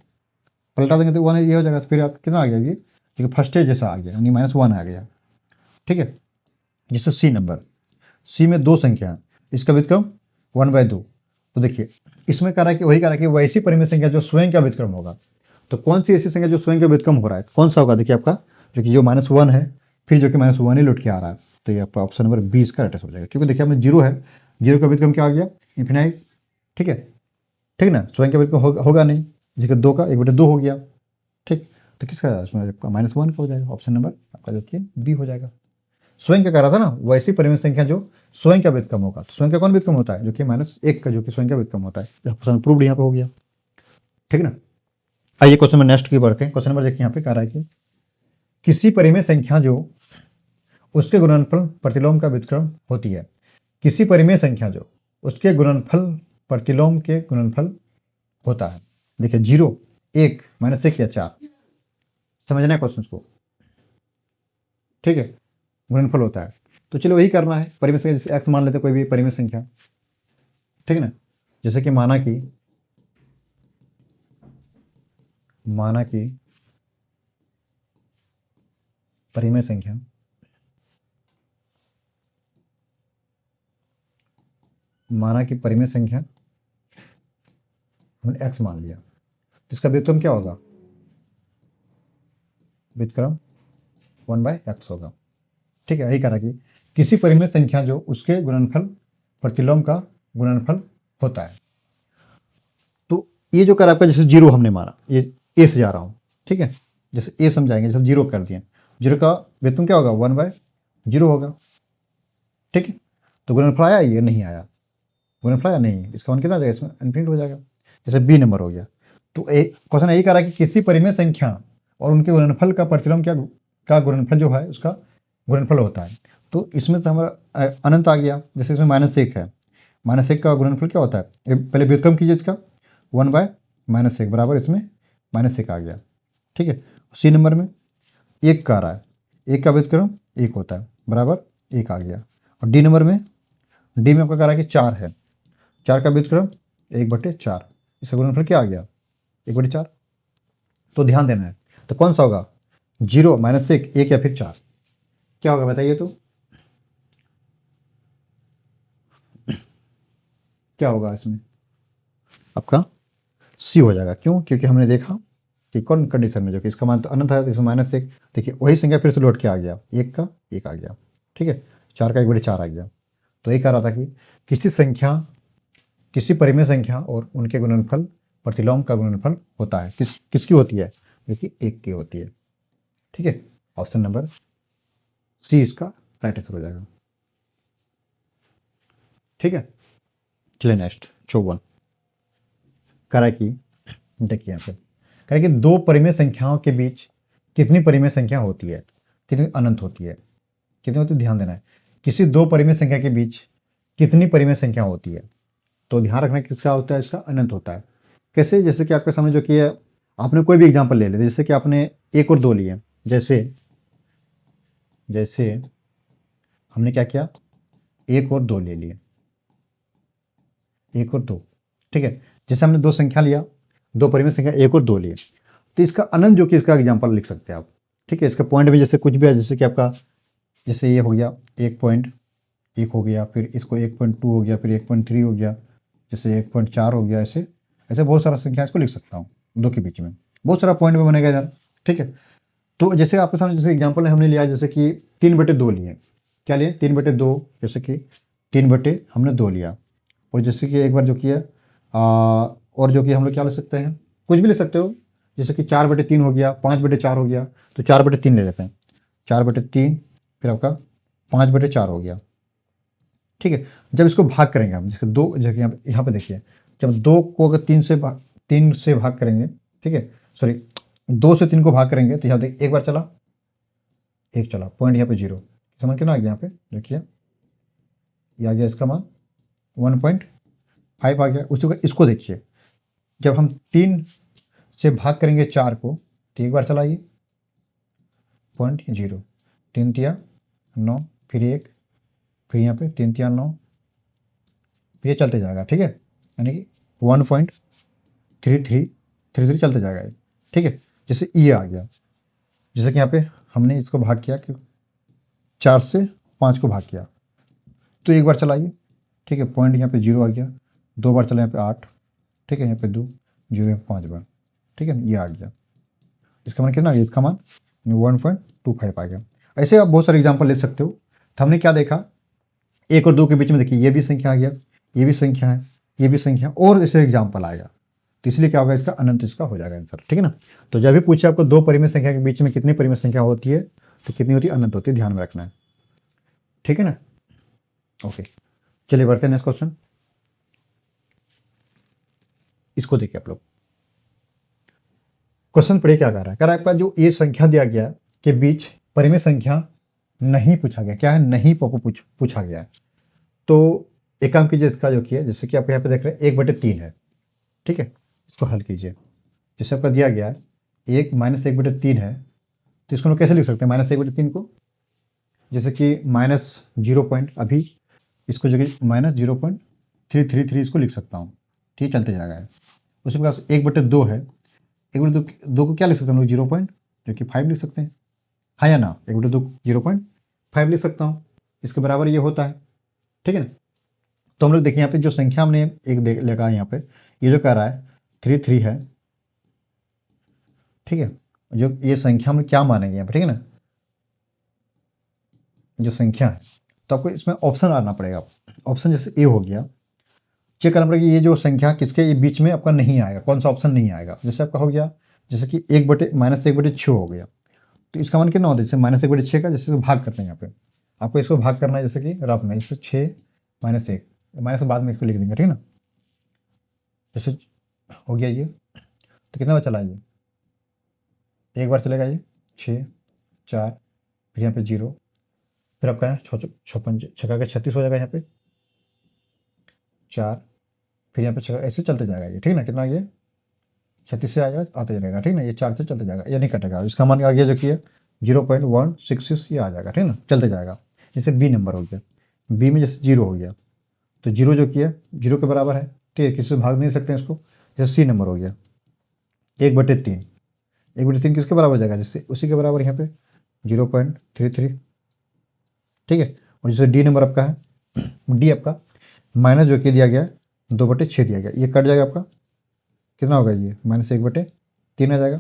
पलटा देंगे तो 1 ये हो जाएगा। तो फिर आप कितना आ गया, ये देखिए फर्स्ट स्टेज जैसा आ गया, यानी -1 आ गया, ठीक है। जैसे सी नंबर, सी में 2 संख्या है, इसका व्युत्क्रम 1/2। तो देखिए इसमें कह रहा है कि वही कह रहा है कि वैसी परिमेय संख्या जो स्वयं का व्युत्क्रम होगा, तो कौन सी ऐसी संख्या जो स्वयं का व्युत्क्रम हो रहा है, कौन सा होगा, देखिए आपका जो कि जो -1 है, फिर जो कि -1 ही लौट के आ रहा है, तो ये आपका ऑप्शन नंबर 20 का राइट हो जाएगा। क्योंकि देखिए हमें 0 है, 0 का व्युत्क्रम क्या आ गया, इन्फिनाइट, ठीक है, ठीक ना, स्वयं का व्युत्क्रम होगा नहीं, जिसका 2 का 1/2 हो गया, ठीक। तो किसका उसमें आपका -1 का हो जाएगा, ऑप्शन नंबर आपका जो कि बी हो जाएगा। स्वयं का कह रहा था ना, वैसी परिमेय संख्या जो स्वयं का व्युत्क्रम होगा, तो स्वयं का कौन व्युत्क्रम होता है, जो कि -1 का जो कि स्वयं का व्युत्क्रम होता है। ऑप्शन प्रूव्ड यहाँ पे हो गया, ठीक ना। आइए क्वेश्चन में नेक्स्ट की बढ़ते हैं। क्वेश्चन नंबर देखिए यहाँ पे कह रहा है कि किसी परिमेय संख्या जो उसके गुणनफल प्रतिलोम का व्युत्क्रम होती है, किसी परिमेय संख्या जो उसके गुणनफल प्रतिलोम के गुणनफल होता है। देखिए 0, 1, -1 या 4, समझना है क्वेश्चन को, ठीक है, गुणनफल होता है। तो चलो वही करना है, परिमेय संख्या जैसे x मान लेते कोई भी परिमेय संख्या, ठीक है ना। जैसे कि माना कि परिमेय संख्या हमने x मान लिया, इसका व्युत्क्रम क्या होगा, व्युत्क्रम 1/x होगा, ठीक है। यही कहा कि किसी परिमेय संख्या जो उसके गुणनफल प्रतिलोम का गुणनफल होता है। तो ये जो कर आपका जैसे 0 हमने माना, ये ए से जा रहा हूँ, ठीक है, जैसे ए समझाएंगे, जैसे 0 कर दिए, 0 का व्युत्क्रम क्या होगा, 1/0 होगा, ठीक है। तो गुणनफल आया, ये नहीं आया, गुणनफल आया नहीं, इसका मान कितना आ जाएगा, इसमें इनफिनिट हो जाएगा। जैसे बी नंबर हो गया। तो क्वेश्चन यही कह रहा है कि किसी परिमेय संख्या और उनके गुणनफल का प्रतिलोम का गुणनफल जो है उसका गुणनफल होता है। तो इसमें तो हमारा अनंत आ गया, जैसे इसमें -1 है, -1 का गुणनफल क्या होता है, पहले व्युत्क्रम कीजिए इसका, 1/-1 बराबर इसमें -1 आ गया, ठीक है। सी नंबर में 1 का आ रहा है, 1 का व्युत्क्रम 1 होता है, बराबर 1 आ गया। और डी नंबर में, डी में आपका कह रहा है कि 4 है, 4 का व्युत्क्रम 1/4, इसका गुणनफल क्या आ गया, 1/4। तो ध्यान देना है, तो कौन सा होगा, 0, -1, 1 या फिर 4, क्या होगा बताइए, तो क्या होगा इसमें, आपका सी हो जाएगा। क्यों, क्योंकि हमने देखा कि कौन कंडीशन में जो कि इसका मान तो अनंत है, तो इसमें -1, देखिए वही संख्या फिर से लौट के आ गया, 1 का 1 आ गया, ठीक है, 4 का 1/4 आ गया। तो ये कह रहा था कि किसी परिमेय संख्या और उनके गुणनफल प्रतिलोम का गुणनफल होता है, किसकी होती है, जो कि 1 की होती है, ठीक है। ऑप्शन नंबर सी इसका राइट आंसर हो जाएगा, ठीक है। चलिए नेक्स्ट 54 कह रहा है कि देखिए यहाँ पे कह रहा है कि दो परिमेय संख्याओं के बीच कितनी परिमेय संख्या होती है, कितनी अनंत होती है, कितनी होती है, ध्यान देना है। किसी दो परिमेय संख्या के बीच कितनी परिमेय संख्या होती है, तो ध्यान रखना किसका होता है, इसका अनंत होता है। कैसे, जैसे कि आपके सामने जो कि है, आपने कोई भी एग्जांपल ले लिया, जैसे कि आपने 1 और 2 लिए, जैसे हमने क्या किया, 1 और 2 ले लिए, 1 और 2, ठीक है। जैसे हमने दो संख्या लिया, दो परिमेय संख्या 1 और 2 लिए, तो इसका अनंत जो कि इसका एग्जाम्पल लिख सकते हैं आप, ठीक है। इसका पॉइंट भी जैसे कुछ भी है, जैसे कि आपका जैसे ये हो गया 1.1 हो गया, फिर इसको 1.2 हो गया, फिर 1.3 हो गया, जैसे 1.4 हो गया, ऐसे ऐसे बहुत सारा संख्या इसको लिख सकता हूँ, दो के बीच में बहुत सारा पॉइंट भी बनेगा यार, ठीक है। तो जैसे आपके सामने जैसे एग्जाम्पल हमने लिया, जैसे कि 3/2 लिए, क्या लिए 3/2, जैसे कि 3 हमने 2 लिया, और जैसे कि एक बार जो किया और जो कि हम लोग क्या ले सकते हैं, कुछ भी ले सकते हो, जैसे कि 4/3 हो गया, 5/4 हो गया, तो 4/3 ले लेते हैं, 4/3 फिर आपका 5/4 हो गया, ठीक है। जब इसको भाग करेंगे हम, जैसे 2, जैसे यहाँ पे देखिए, जब 2 को अगर 3 से भाग करेंगे, ठीक है, सॉरी 2 से 3 को भाग करेंगे, तो यहाँ देखिए एक बार चला, 1 चला, पॉइंट यहाँ पे 0, समझ के ना आ गया, यहाँ पे देखिए ये आ गया, इसका मान 1.5 आ गया। उसी को इसको देखिए, जब हम 3 से भाग करेंगे 4 को, तो एक बार चलाइए, 0.0, 3 तिया 9, फिर 1, फिर यहाँ पे 3 तिया 9, फिर ये चलते जाएगा, ठीक है, यानी कि 1.3333 चलते जाएगा ये, ठीक है। जैसे ये आ गया, जैसे कि यहाँ पे हमने इसको भाग किया कि 4 से 5 को भाग किया, तो एक बार चलाइए, ठीक है, पॉइंट यहाँ पे 0 आ गया, 2 बार चला यहाँ पे 8, ठीक है, यहाँ पे 2, 0 यहाँ 5 बार, ठीक है, ये आ गया, इसका मान कितना आ गया, इसका मान 1.25 आ गया। ऐसे आप बहुत सारे एग्जाम्पल ले सकते हो। तो हमने क्या देखा, 1 और 2 के बीच में देखिए ये भी संख्या आ गया, ये भी संख्या है, ये भी संख्या, और ऐसे एग्जाम्पल आएगा, तो इसलिए क्या होगा, इसका अनंत इसका हो जाएगा आंसर, ठीक है ना। तो जब भी पूछे आपको दो परिमेय संख्या के बीच में कितनी परिमेय संख्या होती है, तो कितनी होती है, अनंत होती है, ध्यान में रखना है, ठीक है ना। ओके, चलिए बढ़ते हैं नेक्स्ट क्वेश्चन। इसको देखिए आप लोग, क्वेश्चन पढ़िए क्या कह रहा है, कह रहा है आपका जो ये संख्या दिया गया के बीच परिमेय संख्या नहीं पूछा गया, क्या है, नहीं पूछा गया है। तो एक काम कीजिए, इसका जो किया, जैसे कि आप यहाँ पे देख रहे हैं 1/3 है, ठीक है, इसको हल कीजिए। जैसे आपका दिया गया है 1 है, तो इसको हम कैसे लिख सकते हैं, -1/3 को, जैसे कि -0 पॉइंट, अभी इसको जो कि -0.333 इसको लिख सकता हूँ, ठीक, चलते जाएगा। उसके पास 1/2 है, 1/2 को क्या लिख सकते हैं हम लोग, 0.5 लिख सकते हैं, हाँ या ना, 1/2 0.5 लिख सकता हूँ, इसके बराबर ये होता है, ठीक है ना। तो हम लोग देखिए यहाँ पे जो संख्या हमने एक लगा, यहाँ पे ये जो कह रहा है 3 है, ठीक है, जो ये संख्या हम क्या मानेंगे यहाँ पे, ठीक है ना, जो संख्या है, तो आपको इसमें ऑप्शन आना पड़ेगा। ऑप्शन जैसे ए हो गया, चेक करना पड़ेगा ये जो संख्या किसके ये बीच में आपका नहीं आएगा, कौन सा ऑप्शन नहीं आएगा। जैसे आपका हो गया, जैसे कि -1/6 हो गया, तो इसका मान कितना होता है, जैसे -1/6 का, जैसे भाग करते हैं यहाँ पे, आपको इसको भाग करना है, जैसे कि रफ में, इससे 6 -1, माइनस बाद में इसको लिख देंगे, ठीक है ना। जैसे हो गया ये, तो कितना बार चला ये, एक बार चलेगा ये, 6 4, फिर यहाँ पे 0, फिर आपका 56 छक्का का 36 हो जाएगा, यहाँ पे 4, फिर यहाँ पे छक्का, ऐसे चलते जाएगा ये, ठीक है ना। कितना ये 36 से आएगा, आते जाएगा, ठीक है ना, ये 4 से चलते जाएगा, ये नहीं कटेगा, इसका मान आ गया जो कि है 0.166 ये आ जाएगा, ठीक है ना, चलते जाएगा। जैसे बी नंबर हो गया, बी में जैसे 0 हो गया, तो 0 जो किया 0 के बराबर है, ठीक है, किसी से भाग नहीं सकते हैं इसको। जैसे सी नंबर हो गया 1/3, 1/3 किसके बराबर हो जाएगा, जैसे उसी के बराबर यहाँ पे 0.33, ठीक है। और जैसे डी नंबर आपका है, डी आपका माइनस जो कि दिया गया 2/6 दिया गया, ये कट जाएगा आपका, कितना होगा ये, -1/3 आ जाएगा,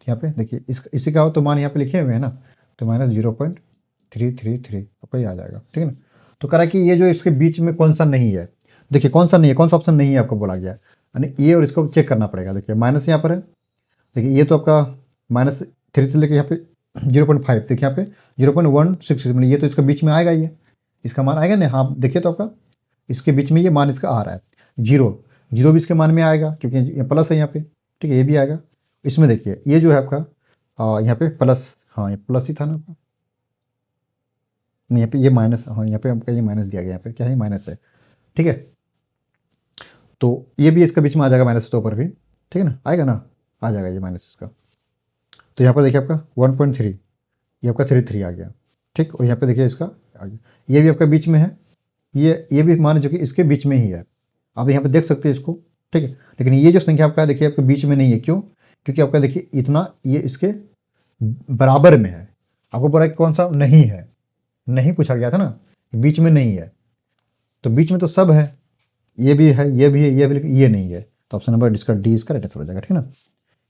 यहाँ पे देखिए इसी का हो तो मान यहाँ पे लिखे हुए हैं ना, तो -0.333 आपका ये आ जाएगा, ठीक है ना। तो कह रहा है कि ये जो इसके बीच में कौन सा नहीं है, देखिए कौन सा नहीं है, कौन सा ऑप्शन नहीं है आपको बोला गया, यानी ये और इसको चेक करना पड़ेगा। देखिए माइनस यहाँ पर है, देखिए ये तो आपका -3 से लेकर यहाँ पे 0.5, देखिए यहाँ पे 0.166, मतलब ये तो इसका बीच में आएगा, ये इसका मान आएगा ना। हाँ देखिए तो आपका इसके बीच में ये मान इसका आ रहा है, जीरो जीरो भी इसके मान में आएगा क्योंकि ये प्लस है यहाँ पे, ठीक है, ये भी आएगा। इसमें देखिए ये जो है आपका यहाँ पे प्लस, हाँ ये प्लस ही था ना आपका, नहीं यहाँ पे ये माइनस, हाँ यहाँ पे आपका ये माइनस दिया गया, यहाँ पे क्या है, माइनस है, ठीक है। तो ये भी इसका बीच में आ जाएगा माइनस तो ऊपर भी, ठीक है ना, आएगा ना, आ जाएगा ये माइनस इसका। तो यहाँ पर देखिए आपका 1.3, ये आपका 33 आ गया, ठीक। और यहाँ पे देखिए इसका आ गया, ये भी आपका बीच में है, ये भी मान लीजिए कि इसके बीच में ही है, आप यहाँ पे देख सकते हैं इसको, ठीक है। लेकिन ये जो संख्या आपका देखिए आपके बीच में नहीं है, क्यों, क्योंकि आपका देखिए इतना ये इसके बराबर में है। आपको बोला कि कौन सा नहीं है, नहीं पूछा गया था ना, बीच में नहीं है, तो बीच में तो सब है, ये भी है, ये भी है, ये भी, लेकिन ये नहीं है। तो ऑप्शन नंबर इसका डी इसका राइट आंसर हो जाएगा, ठीक है ना।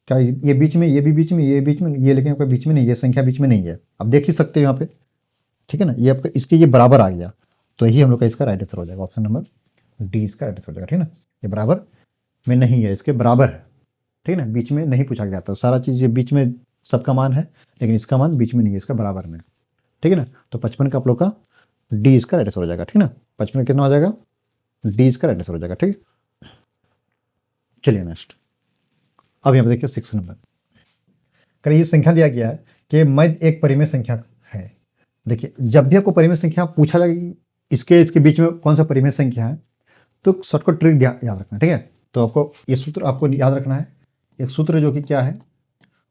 क्या ये बीच में, ये भी बीच में, ये बीच में, ये लेकिन आपका बीच में नहीं, ये संख्या बीच में नहीं है, आप देख ही सकते हो यहाँ पे, ठीक है ना। ये आपका इसके ये बराबर आ गया, तो यही हम लोग का इसका राइट आंसर हो जाएगा, ऑप्शन नंबर डी इसका राइट आंसर हो जाएगा, ठीक है ना। ये बराबर में नहीं है, इसके बराबर है, ठीक है ना, बीच में नहीं पूछा गया था। सारा चीज़ ये बीच में सबका मान है, लेकिन इसका मान बीच में नहीं है, इसका बराबर में, ठीक है ना। तो 55 का आप लोग का डी इसका राइट आंसर हो जाएगा, ठीक है ना। 55 कितना हो जाएगा, डी इसका राइट आंसर हो जाएगा, ठीक है। चलिए नेक्स्ट, अब यहाँ पे देखिए 6 नंबर, करिए ये संख्या दिया गया है कि मध्य एक परिमेय संख्या है। देखिए जब भी आपको परिमेय संख्या पूछा जाएगा कि इसके बीच में कौन सा परिमेय संख्या है, तो शॉर्टकट ट्रिक याद रखना, ठीक है। तो आपको ये सूत्र आपको याद रखना है, एक सूत्र जो कि क्या है,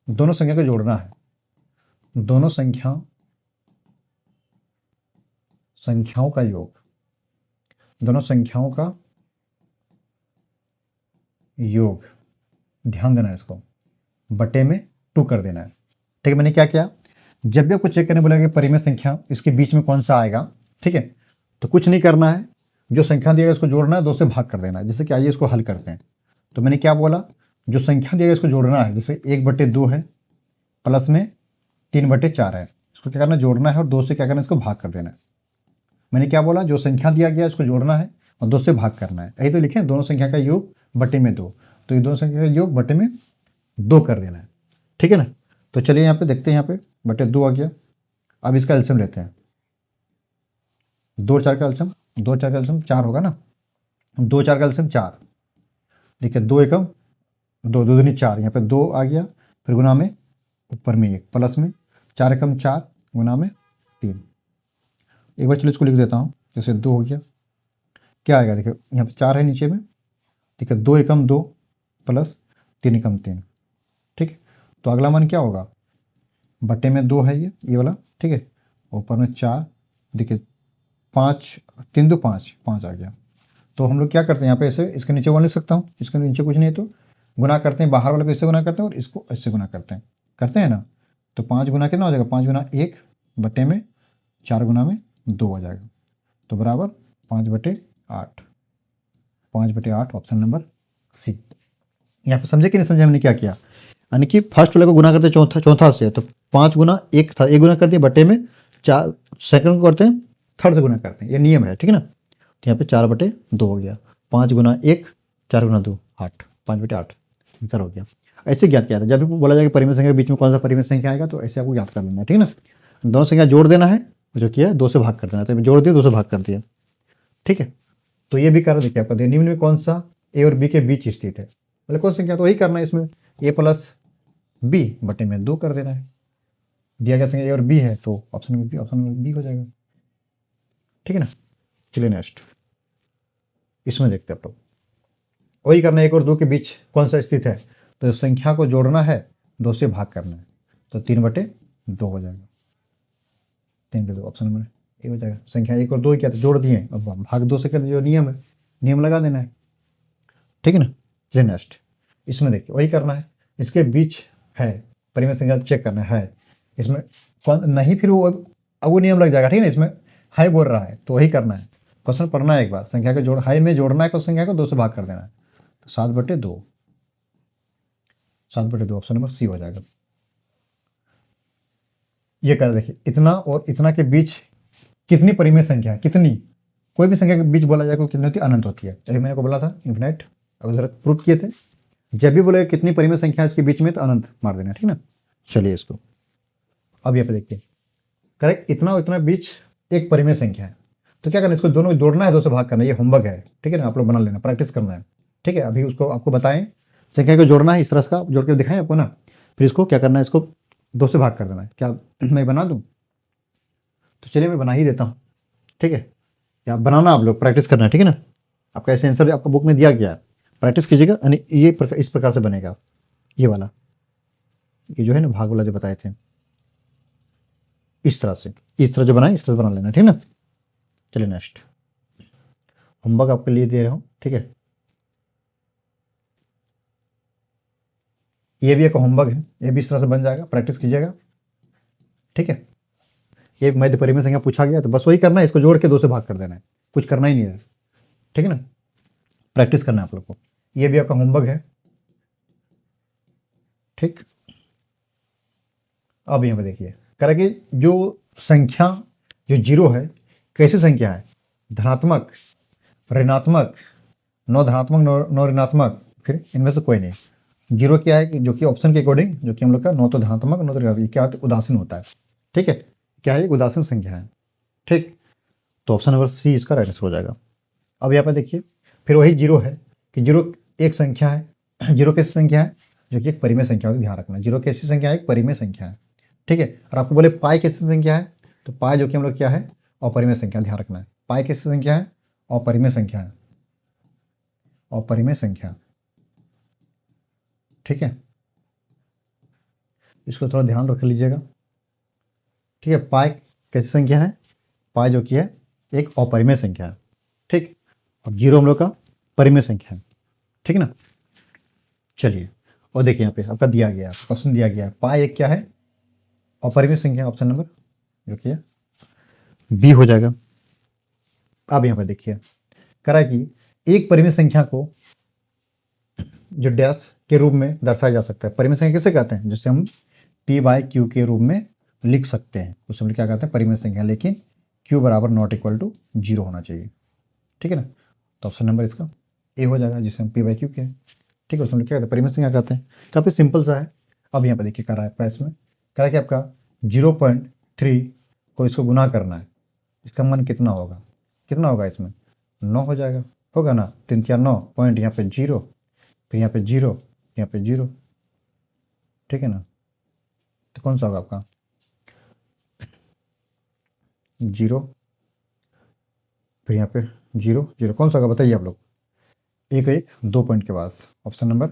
दोनों संख्या को जोड़ना है, दोनों संख्याओं का योग, दोनों संख्याओं का योग, ध्यान देना है इसको, बटे में 2 कर देना है, ठीक है। मैंने क्या किया, जब भी आपको चेक करने बोलेगा परिमेय संख्या इसके बीच में कौन सा आएगा, ठीक है, तो कुछ नहीं करना है, जो संख्या दिया गया इसको जोड़ना है, 2 से भाग कर देना है। जैसे कि आइए इसको हल करते हैं। तो मैंने क्या बोला, जो संख्या दिया गया इसको जोड़ना है, जैसे 1/2 है प्लस में 3/4 है, इसको क्या करना है, जोड़ना है, और 2 से क्या करना है, इसको भाग कर देना है। मैंने क्या बोला, जो संख्या दिया गया इसको जोड़ना है और 2 से भाग करना है, यही तो लिखे, दोनों संख्या का योग बटे में 2, तो ये दोनों संख्या का योग बटे में 2 कर देना है, ठीक है ना। तो चलिए यहाँ पे देखते हैं, यहाँ पे बटे 2 आ गया। अब इसका एलसीएम लेते हैं, 2 और 4 का एलसीएम, 2 और 4 का एलसीएम 4 होगा ना, 2 और 4 का एलसीएम 4, देखिए 2 एकम 2, 2 दूनी 4, यहाँ पे 2 आ गया, फिर गुना में ऊपर में 1 प्लस में 4 एकम 4 गुना में 3। एक बार चलो इसको लिख देता हूँ, जैसे 2 हो गया, क्या आएगा, देखिए यहाँ पे 4 है नीचे में, ठीक है, 2 एकम 2 प्लस 3 एकम 3, ठीक है। तो अगला मान क्या होगा, बटे में 2 है ये वाला, ठीक है, ऊपर में 4, देखिए 5 3 2 5 5 आ गया। तो हम लोग क्या करते हैं, यहाँ पे ऐसे इसके नीचे 1 लिख सकता हूँ, इसके नीचे कुछ नहीं है, तो गुना करते हैं, बाहर वाले को इससे गुना करते हैं और इसको इससे गुना करते हैं ना। तो 5 गुना कितना हो जाएगा, 5 गुना 1 बटे में 4 गुना में 2 हो जाएगा, तो बराबर 5/8, 5/8 ऑप्शन नंबर सी। यहाँ पे समझे कि नहीं समझे हमने क्या किया, यानी कि फर्स्ट वाले को गुना करते हैं चौथा से, तो 5 गुना 1 था, 1 गुना करते हैं बटे में 4, सेकंड को करते हैं थर्ड से गुना करते हैं, ये नियम है, ठीक है ना। तो यहाँ पे 4/2 हो गया, 5 गुना 1 4 गुना 2 8, 5/8 आंसर हो गया। ऐसे ज्ञात किया था, जब भी बोला जाएगा परिमेय संख्या के बीच में कौन सा परिमेय संख्या आएगा, तो ऐसे आपको याद कर लेना है, ठीक है ना। दोनों संख्या जोड़ देना है, जो किया है 2 से भाग कर देना है, तो जोड़ दिया 2 से भाग कर दिया, ठीक है। तो ये भी कारण देखिए आपका निम्न में कौन सा ए और बी के बीच स्थित है, मतलब कौन संख्या, तो वही करना है इसमें, ए प्लस बी बटे में 2 कर देना है। दिया गया संख्या ए और बी है, तो ऑप्शन नंबर बी हो जाएगा, ठीक है ना। चलिए नेक्स्ट, इसमें देखते हैं आप लोग, वही करना है, 1 और 2 के बीच कौन सा स्थित है, तो संख्या को जोड़ना है, 2 से भाग करना है, तो 3/2 हो जाएगा, 3/2 ऑप्शन नंबर ए हो जाएगा। संख्या 1 और 2 क्या था, जोड़ दिए, अब भाग 2 से करने जो नियम है, नियम लगा देना है, ठीक है ना। चलिए नेक्स्ट, इसमें देखिए वही करना है, इसके बीच है परिमेय संख्या चेक करना है, इसमें कौन नहीं, फिर वो नियम लग जाएगा, ठीक है ना। इसमें हाई बोल रहा है, तो वही करना है, क्वेश्चन पढ़ना है एक बार, संख्या को हाई में जोड़ना है, कुछ संख्या को 2 से भाग कर देना है, तो 7/2 ऑप्शन नंबर सी हो जाएगा, ये कर देखिए, इतना और इतना के बीच कितनी परिमेय संख्या है, कितनी, कोई भी संख्या के बीच बोला जाए कितनी होती है, अनंत होती है। अभी मैंने को बोला था इन्फिनाइट, अब जरा प्रूफ किए थे, जब भी बोले कितनी परिमेय संख्या है इसके बीच में तो अनंत मार देना, ठीक ना। चलिए इसको अब यहाँ पे देखिए, करेक्ट, इतना और इतना बीच एक परिमेय संख्या है, तो क्या करना है, इसको दोनों को जोड़ना है, दो से भाग करना है, ये होमवर्क है, ठीक है ना, आप लोग बना लेना, प्रैक्टिस करना है, ठीक है। अभी उसको आपको बताएं, संख्या को जोड़ना है, इस तरह का जोड़ के दिखाएं आपको ना, फिर इसको क्या करना है, इसको दो से भाग कर देना है। क्या मैं बना दूं? तो चलिए मैं बना ही देता हूँ, ठीक है। या बनाना आप लोग प्रैक्टिस करना है, ठीक है ना। आपका ऐसे आंसर आपको बुक में दिया गया है, प्रैक्टिस कीजिएगा, यानी ये इस प्रकार से बनेगा, ये वाला, ये जो है ना भाग वाला जो बताए थे, इस तरह से, इस तरह जो बनाए इस तरह बना लेना, ठीक ना। चलिए नेक्स्ट होमवर्क आपके लिए दे रहा हूँ, ठीक है। ये भी एक होमवर्क है, ये भी इस तरह से बन जाएगा, प्रैक्टिस कीजिएगा, ठीक है। ये मध्य परिमेय संख्या पूछा गया तो बस वही करना है, इसको जोड़ के दो से भाग कर देना है, कुछ करना ही नहीं है, ठीक है ना, प्रैक्टिस करना है आप लोग को। ये भी आपका होमवर्क है, ठीक। अब यहाँ पे देखिए, करें कि जो संख्या जो जीरो है कैसी संख्या है, धनात्मक, ऋणात्मक, नौ धनात्मक नौ ऋणात्मक, फिर इनमें से कोई नहीं। जीरो क्या है कि जो कि ऑप्शन के अकॉर्डिंग, जो कि हम लोग का नौ तो धनात्मक नौ तो ऋणात्मक, क्या होता है, उदासीन होता है, ठीक है। क्या है, उदासीन संख्या है, ठीक। तो ऑप्शन नंबर सी इसका राइट आंसर हो जाएगा। अब यहाँ पर देखिए, फिर वही जीरो है कि जीरो एक संख्या है, जीरो कैसी संख्या है, जो कि एक परिमेय संख्या है, ध्यान रखना, जीरो कैसी संख्या है, एक परिमेय संख्या है, ठीक है। और आपको बोले पाई कैसी संख्या है, तो पाई जो कि हम लोग क्या है, अपरिमेय संख्या, ध्यान रखना है, पाई कैसी संख्या है, अपरिमेय संख्या है, अपरिमेय संख्या, ठीक है। इसको थोड़ा ध्यान रख लीजिएगा, ठीक है। पाई कैसी संख्या है, पाई जो कि है एक अपरिमेय संख्या है, ठीक। और जीरो हम लोग का परिमेय संख्या है, ठीक ना। चलिए और देखिए यहाँ पे आपका दिया गया है, क्वेश्चन दिया गया है, पाई एक क्या है, अपरिमेय संख्या, ऑप्शन नंबर जो कि बी हो जाएगा। अब यहाँ पर देखिए करा कि एक परिमेय संख्या को जो डैश के रूप में दर्शाया जा सकता है, परिमेय संख्या किसे कहते हैं, जिसे हम पी बाई क्यू के रूप में लिख सकते हैं, उसे हम क्या कहते हैं, परिमेय संख्या, लेकिन क्यू बराबर नॉट इक्वल टू जीरो होना चाहिए, ठीक है ना। तो ऑप्शन नंबर इसका ए हो जाएगा, जिसे हम पी बाई क्यू के, ठीक है, उसमें क्या कहते हैं, परिमेय संख्या कहते हैं। काफ़ी सिंपल सा है। अब यहाँ पर देखिए करा है इसमें, करा कि आपका 0.3 को इसको गुना करना है, इसका मान कितना होगा, कितना होगा इसमें, 9 हो जाएगा, होगा ना, 3 या 9 पॉइंट, यहाँ पे 0, फिर यहाँ पे 0, यहाँ पे 0, ठीक है ना। तो कौन सा होगा आपका 0, फिर यहाँ पे 0 0, कौन सा होगा बताइए आप लोग, एक एक 2 पॉइंट के बाद, ऑप्शन नंबर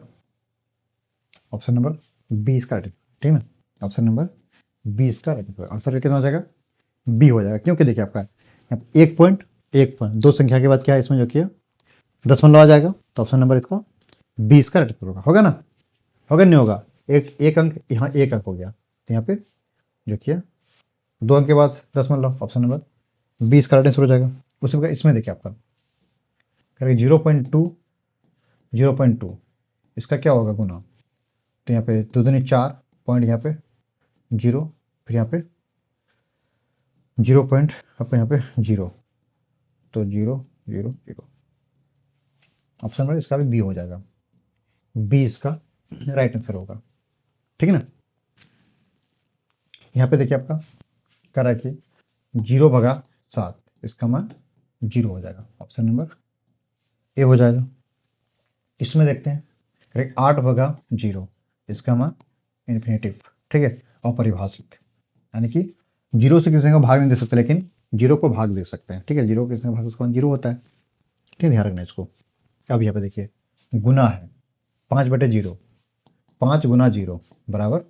बी इसका राइट, ठीक है। ऑप्शन नंबर बी इसका राइट आंसर कितना हो जाएगा, बी हो जाएगा। क्योंकि देखिए आपका यहाँ एक पॉइंट दो संख्या के बाद क्या है इसमें जो कि दशमलव आ जाएगा, तो ऑप्शन नंबर इसका बी इसका राइट आंसर होगा ना, होगा नहीं होगा, एक अंक यहाँ एक अंक हो गया, तो यहाँ पे जो कि 2 अंक के बाद दशमलव, ऑप्शन नंबर बी इसका राइट आंसर हो जाएगा। उसी प्रकार इसमें देखिए आपका करेंगे 0.2 इसका क्या होगा गुना, तो यहाँ पे 2 दूनी 4 पॉइंट, यहाँ पे 0, फिर यहाँ पे 0 पॉइंट, आपका यहाँ पे 0, तो 0 0 0, ऑप्शन नंबर इसका भी बी हो जाएगा, बी इसका राइट आंसर होगा, ठीक है ना। यहाँ पे देखिए आपका कह रहा है कि 0/7, इसका मान 0 हो जाएगा, ऑप्शन नंबर ए हो जाएगा। इसमें देखते हैं करेक्ट 8/0, इसका मान इन्फिनेटिव, ठीक है, अपरिभाषित, यानी कि 0 से किसी का भाग नहीं दे सकते, लेकिन 0 को भाग दे सकते हैं, ठीक है। 0 किसी का भाग, उसका मान 0 होता है, ठीक है, ध्यान रखना इसको। अब यहाँ पे देखिए गुना है 5/0, 5 गुना 0 बराबर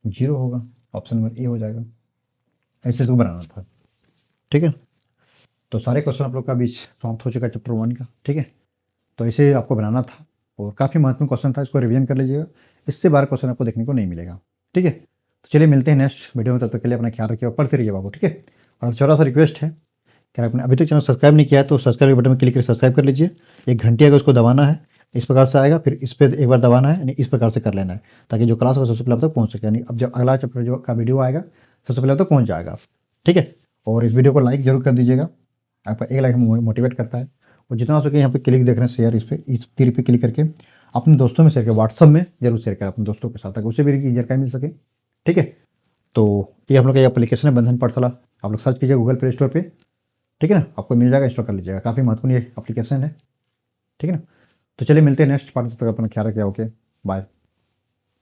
0 होगा, ऑप्शन नंबर ए हो जाएगा। ऐसे तो बनाना था, ठीक है। तो सारे क्वेश्चन आप लोग का बीच समाप्त हो चुका है चैप्टर 1 का, ठीक है। तो ऐसे आपको बनाना था और काफ़ी महत्वपूर्ण क्वेश्चन था, इसको रिवीजन कर लीजिएगा, इससे बाहर क्वेश्चन आपको देखने को नहीं मिलेगा, ठीक है। तो चलिए मिलते हैं नेक्स्ट वीडियो में, तब तक के लिए अपना ख्याल रखिए और पढ़ते रहिए बाबू, ठीक है। और छोटा सा रिक्वेस्ट है कि आपने अभी तक चैनल सब्सक्राइब नहीं किया है तो सब्सक्राइब बटन में क्लिक करके सब्सक्राइब कर लीजिए, एक घंटी अगर उसको दबाना है इस प्रकार से आएगा, फिर इस पर एक बार दबाना है, यानी इस प्रकार से कर लेना है, ताकि जो क्लास होगा सबसे पहले आप तक पहुँच सके, यानी अब जब अगला चैप्टर जो का वीडियो आएगा सबसे पहले तो पहुंच जाएगा आप। ठीक है, और इस वीडियो को लाइक जरूर कर दीजिएगा, आपका एक लाइक हमें मोटिवेट करता है। और जितना हो सके यहाँ पे क्लिक देख रहे हैं शेयर, इस तीर पे क्लिक करके अपने दोस्तों में शेयर करें, व्हाट्सअप में जरूर शेयर करें अपने दोस्तों के साथ, ताकि उसे भी जानकारी मिल सके। ठीक है, तो ये हम लोग का एप्लीकेशन है बंधन पाठशाला, आप लोग सर्च कीजिए गूगल प्ले स्टोर पर। ठीक है ना, आपको मिल जाएगा, इंस्टॉल कर लीजिएगा, काफ़ी महत्वपूर्ण ये एप्लीकेशन है। ठीक है ना, तो चलिए मिलते हैं नेक्स्ट पार्ट, तक अपना ख्याल रखिए। Okay, bye.